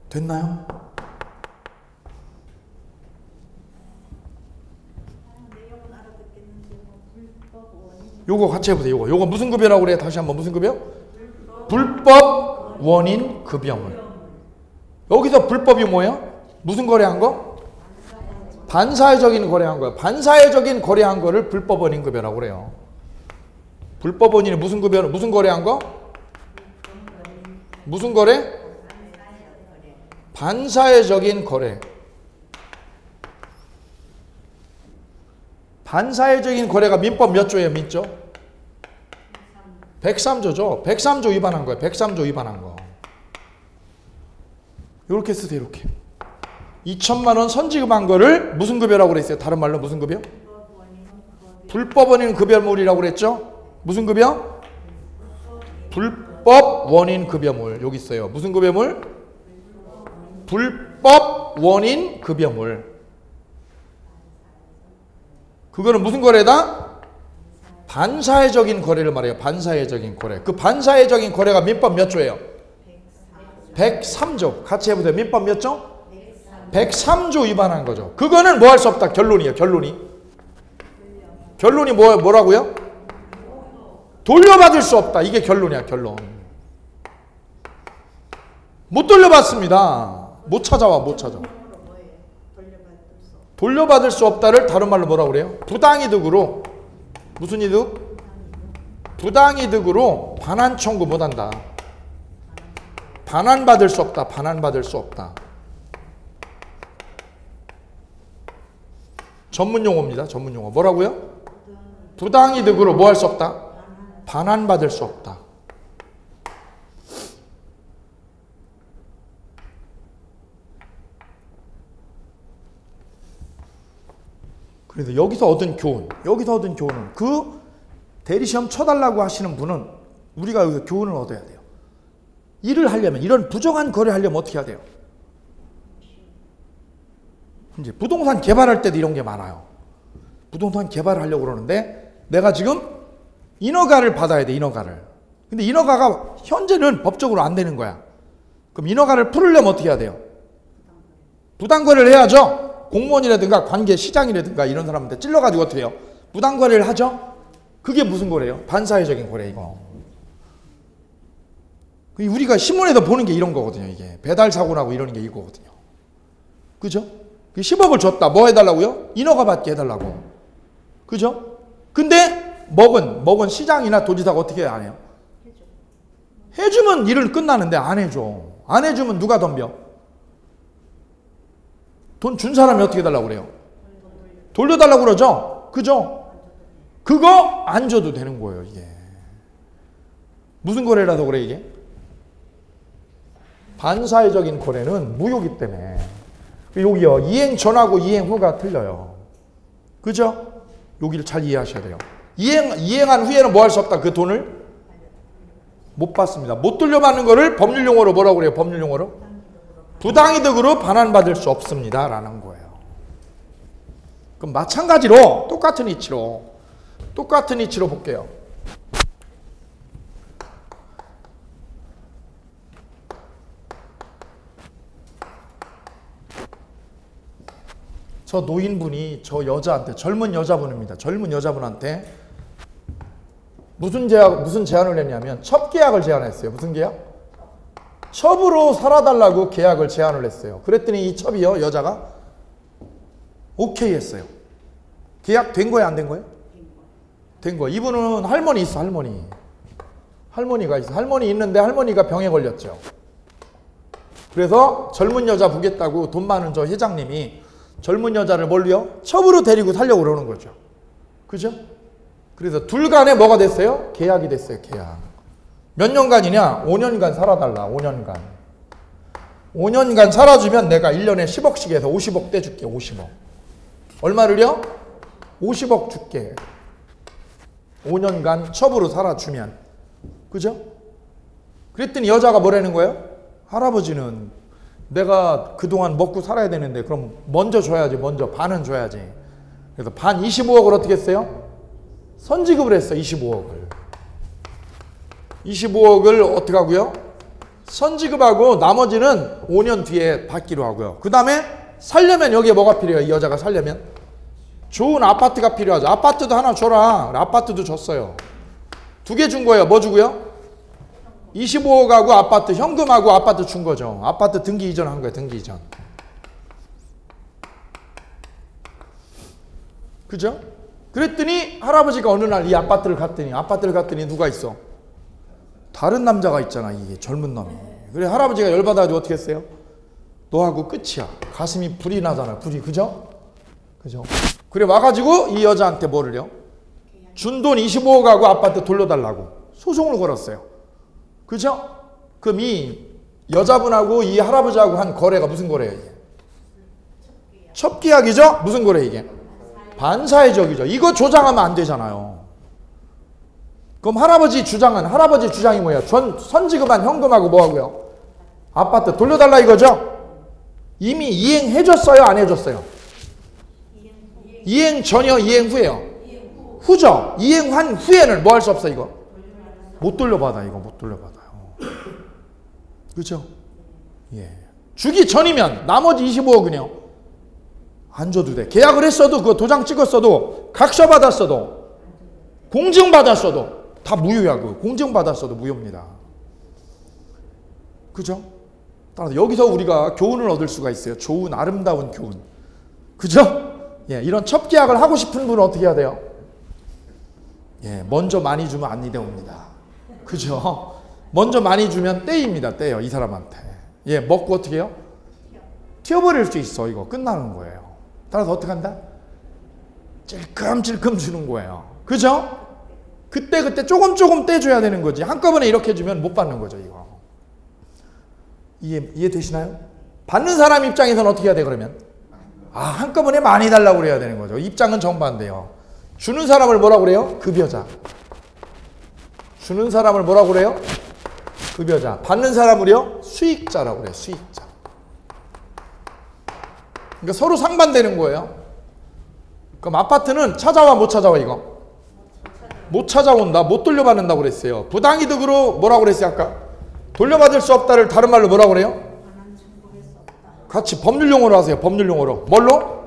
됐나요? 내용은 알아듣겠는데 뭐 요거 같이 해보세요. 요거 무슨 급여라고 그래요? 다시 한번 무슨 급여? 불법 원인 급여물. 여기서 불법이 뭐예요? 무슨 거래한 거? 반사회적인 거래한 거예요. 반사회적인 거래한 거를 불법 원인 급여라고 그래요. 불법 원인은 무슨 급여? 무슨 거래한 거? 무슨 거래? 반사회적인 거래. 반사회적인 거래가 민법 몇 조예요? 민조? 103조죠. 103조 위반한 거예요. 103조 위반한 거. 이렇게 쓰세요. 이렇게. 2천만 원 선지급한 거를 무슨 급여라고 그랬어요? 다른 말로 무슨 급여? 불법 원인 급여물이라고 그랬죠? 무슨 급여? 불법 원인 급여물. 여기 있어요. 무슨 급여물? 불법 원인 급여물. 그거는 무슨 거래다? 반사회적인 거래를 말해요. 반사회적인 거래. 그 반사회적인 거래가 민법 몇 조예요? 103조. 같이 해보세요. 민법 몇 조? 103조 위반한 거죠. 그거는 뭐 할 수 없다. 결론이에요. 결론이. 결론이 뭐라고요? 돌려받을 수 없다. 이게 결론이야. 결론. 못 돌려받습니다. 못 찾아와. 못 찾아. 돌려받을 수 없다를 다른 말로 뭐라고 그래요? 부당이득으로. 무슨 이득? 부당이득으로 반환 청구 못한다. 반환받을 수 없다. 반환받을 수 없다. 전문용어입니다. 전문용어. 뭐라고요? 부당이득으로 뭐 할 수 없다? 반환받을 수 없다. 그래서 여기서 얻은 교훈, 교훈은 그 대리시험 쳐달라고 하시는 분은 우리가 여기서 교훈을 얻어야 돼요. 일을 하려면, 이런 부정한 거래 하려면 어떻게 해야 돼요? 이제 부동산 개발할 때도 이런 게 많아요. 부동산 개발을 하려고 그러는데 내가 지금 인허가를 받아야 돼. 인허가를. 근데 인허가가 현재는 법적으로 안 되는 거야. 그럼 인허가를 풀으려면 어떻게 해야 돼요? 부당거래를 해야죠. 공무원이라든가 관계 시장이라든가 이런 사람한테 찔러가지고 어떻게 해요? 부당거래를 하죠. 그게 무슨 거래요? 반사회적인 거래. 이거 우리가 신문에서 보는 게 이런 거거든요. 이게 배달 사고 나고 이러는 게 이거거든요. 그죠? 10억을 줬다. 뭐 해달라고요? 인허가 받게 해달라고. 그죠? 근데 먹은 시장이나 도지사가 어떻게 안 해요? 해주면 일은 끝나는데 안 해줘. 안 해주면 누가 덤벼? 돈 준 사람이 어떻게 해달라고 그래요? 돌려달라고 그러죠? 그죠? 그거 안 줘도 되는 거예요. 이게 무슨 거래라서 그래? 이게 반사회적인 거래는 무효기 때문에. 여기요. 이행 전하고 이행 후가 틀려요. 그죠? 여기를 잘 이해하셔야 돼요. 이행한 후에는 뭐 할 수 없다. 그 돈을 못 받습니다. 못 돌려받는 거를 법률 용어로 뭐라고 그래요? 법률 용어로? 부당이득으로 반환받을 수 없습니다. 라는 거예요. 그럼 마찬가지로 똑같은 이치로 볼게요. 저 노인분이 저 여자한테, 젊은 여자분입니다. 젊은 여자분한테 무슨 제안을 했냐면 첩계약을 제안했어요. 무슨 계약? 첩으로 살아달라고 계약을 제안을 했어요. 그랬더니 이 첩이요, 여자가 오케이 했어요. 계약 된 거예요, 안 된 거예요? 된 거예요. 이분은 할머니 있어, 할머니. 할머니가 있어. 할머니 있는데 할머니가 병에 걸렸죠. 그래서 젊은 여자 보겠다고 돈 많은 저 회장님이 젊은 여자를 뭘요? 첩으로 데리고 살려고 그러는 거죠. 그죠? 그래서 둘 간에 뭐가 됐어요? 계약이 됐어요. 계약. 몇 년간이냐? 5년간 살아달라. 5년간. 5년간 살아주면 내가 1년에 10억씩 해서 50억 떼줄게. 50억. 얼마를요? 50억 줄게. 5년간 첩으로 살아주면. 그죠? 그랬더니 여자가 뭐라는 거예요? 할아버지는 내가 그동안 먹고 살아야 되는데 그럼 먼저 줘야지. 먼저 반은 줘야지. 그래서 반 25억을 어떻게 했어요? 선지급을 했어. 25억을. 25억을 어떻게 하고요? 선지급하고 나머지는 5년 뒤에 받기로 하고요. 그 다음에 살려면 여기에 뭐가 필요해요? 이 여자가 살려면? 좋은 아파트가 필요하죠. 아파트도 하나 줘라. 아파트도 줬어요. 2개 준 거예요. 뭐 주고요? 25억하고 아파트, 현금하고 아파트 준 거죠. 아파트 등기 이전 한 거예요. 등기 이전. 그죠? 그랬더니 할아버지가 어느 날 이 아파트를 갔더니 누가 있어? 다른 남자가 있잖아. 이게 젊은 놈이. 그래 할아버지가 열받아가지고 어떻게 했어요? 너하고 끝이야. 가슴이 불이 나잖아. 불이. 그죠? 그죠? 그래 와가지고 이 여자한테 뭐를요? 준 돈 25억하고 아파트 돌려달라고 소송을 걸었어요. 그죠? 그럼 이 여자분하고 이 할아버지하고 한 거래가 무슨 거래예요? 이게? 첩계약이죠? 무슨 거래 이게? 반사회적이죠. 이거 조장하면 안 되잖아요. 그럼 할아버지 주장이 뭐예요? 선지급한 현금하고 뭐하고요? 아파트 돌려달라 이거죠? 이미 이행해줬어요? 안 해줬어요? 이행 전이요? 이행 후에요? 후죠? 이행한 후에는 뭐 할 수 없어 이거? 못 돌려받아 이거 못 돌려받아요. 그렇죠? 예. 주기 전이면 나머지 25억은요? 안 줘도 돼. 계약을 했어도 그 도장 찍었어도 각서 받았어도 공증 받았어도 다 무효야. 그 공증 받았어도 무효입니다. 그죠? 따라서 여기서 우리가 교훈을 얻을 수가 있어요. 좋은 아름다운 교훈. 그죠? 예, 이런 첩계약을 하고 싶은 분은 어떻게 해야 돼요? 예, 먼저 많이 주면 안 이대옵니다. 그죠? 먼저 많이 주면 떼입니다. 떼요. 이 사람한테. 예, 먹고 어떻게 해요? 튀어버릴 수 있어. 이거 끝나는 거예요. 따라서 어떻게 한다? 찔끔찔끔 주는 거예요. 그죠? 그때 조금 떼줘야 되는 거지. 한꺼번에 이렇게 주면 못 받는 거죠. 이거. 이해되시나요? 받는 사람 입장에서는 어떻게 해야 돼 그러면? 한꺼번에 많이 달라고 그래야 되는 거죠. 입장은 정반대요. 주는 사람을 뭐라고 그래요? 급여자. 주는 사람을 뭐라고 그래요? 급여자. 받는 사람을요? 수익자라고 그래요. 수익자. 그러니까 서로 상반되는 거예요. 그럼 아파트는 찾아와 못 찾아와 이거? 못 찾아온다. 못 돌려받는다고 그랬어요. 부당이득으로 뭐라고 그랬어요 아까? 돌려받을 수 없다를 다른 말로 뭐라고 그래요? 같이 법률 용어로 하세요. 법률 용어로. 뭘로?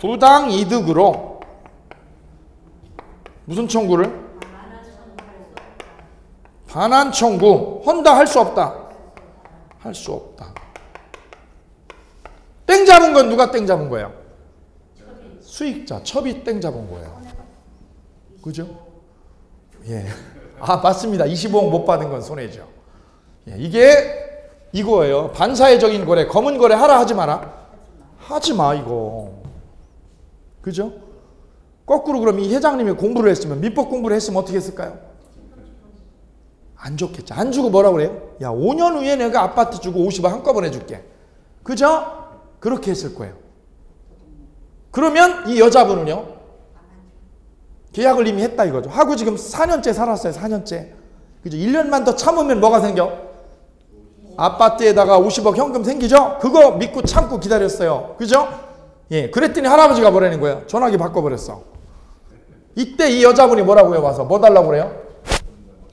부당이득으로. 무슨 청구를? 반환 청구. 헌다 할 수 없다. 할 수 없다. 땡 잡은 건 누가 땡 잡은 거예요? 수익자. 첩이 땡 잡은 거예요. 그죠? 예. 맞습니다. 25억 못 받은 건 손해죠. 예. 이게 이거예요. 반사회적인 거래. 검은 거래 하라 하지 마라. 하지 마 이거. 그죠? 거꾸로 그럼 이 회장님이 공부를 했으면 민법 공부를 했으면 어떻게 했을까요? 안 좋겠죠. 안 주고 뭐라고 그래요? 야 5년 후에 내가 아파트 주고 50억 한꺼번에 줄게. 그죠? 그렇게 했을 거예요. 그러면 이 여자분은요. 계약을 이미 했다 이거죠. 하고 지금 4년째 살았어요. 4년째. 그죠? 1년만 더 참으면 뭐가 생겨? 아파트에다가 50억 현금 생기죠? 그거 믿고 참고 기다렸어요. 그죠? 예. 그랬더니 할아버지가 뭐라는 거예요? 전화기 바꿔버렸어. 이때 이 여자분이 뭐라고 해요? 와서 뭐 달라고 그래요?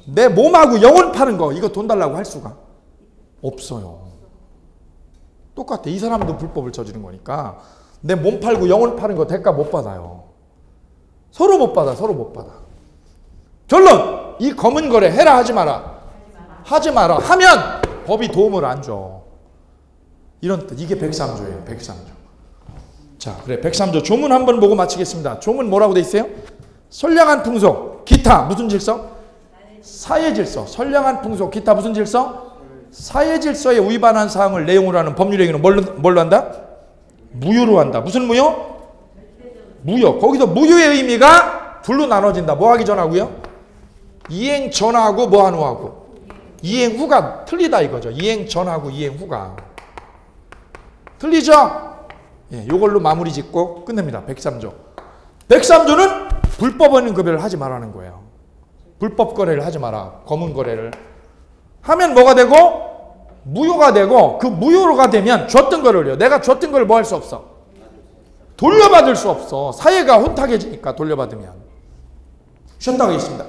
내 몸하고 영혼 파는 거 이거 돈 달라고 할 수가 없어요. 똑같아. 이 사람도 불법을 저지른 거니까 내 몸 팔고 영혼 파는 거 대가 못 받아요. 서로 못 받아. 서로 못 받아. 결론! 이 검은 거래 해라 하지 마라. 하지 마라. 하면 법이 도움을 안 줘. 이런 뜻. 이게 103조예요. 103조. 자, 그래. 103조 조문 한번 보고 마치겠습니다. 조문 뭐라고 돼 있어요? 선량한 풍속, 기타 무슨 질서? 사회질서. 선량한 풍속, 기타 무슨 질서? 사회질서에 위반한 사항을 내용으로 하는 법률행위는 뭘로 한다? 무효로 한다. 무슨 무효? 무효. 거기서 무효의 의미가 둘로 나눠진다. 뭐 하기 전하고요? 이행 전하고 뭐 한 후하고? 이행 후가 틀리다 이거죠. 이행 전하고 이행 후가. 틀리죠? 예, 요걸로 마무리 짓고 끝냅니다. 103조. 103조는 불법 없는 급여를 하지 말라는 거예요. 불법 거래를 하지 마라. 검은 거래를. 하면 뭐가 되고? 무효가 되고 그 무효가 되면 줬던 거를요. 내가 줬던 걸 뭐 할 수 없어? 돌려받을 수 없어. 사회가 혼탁해지니까 돌려받으면. 쉬었다 가겠습니다.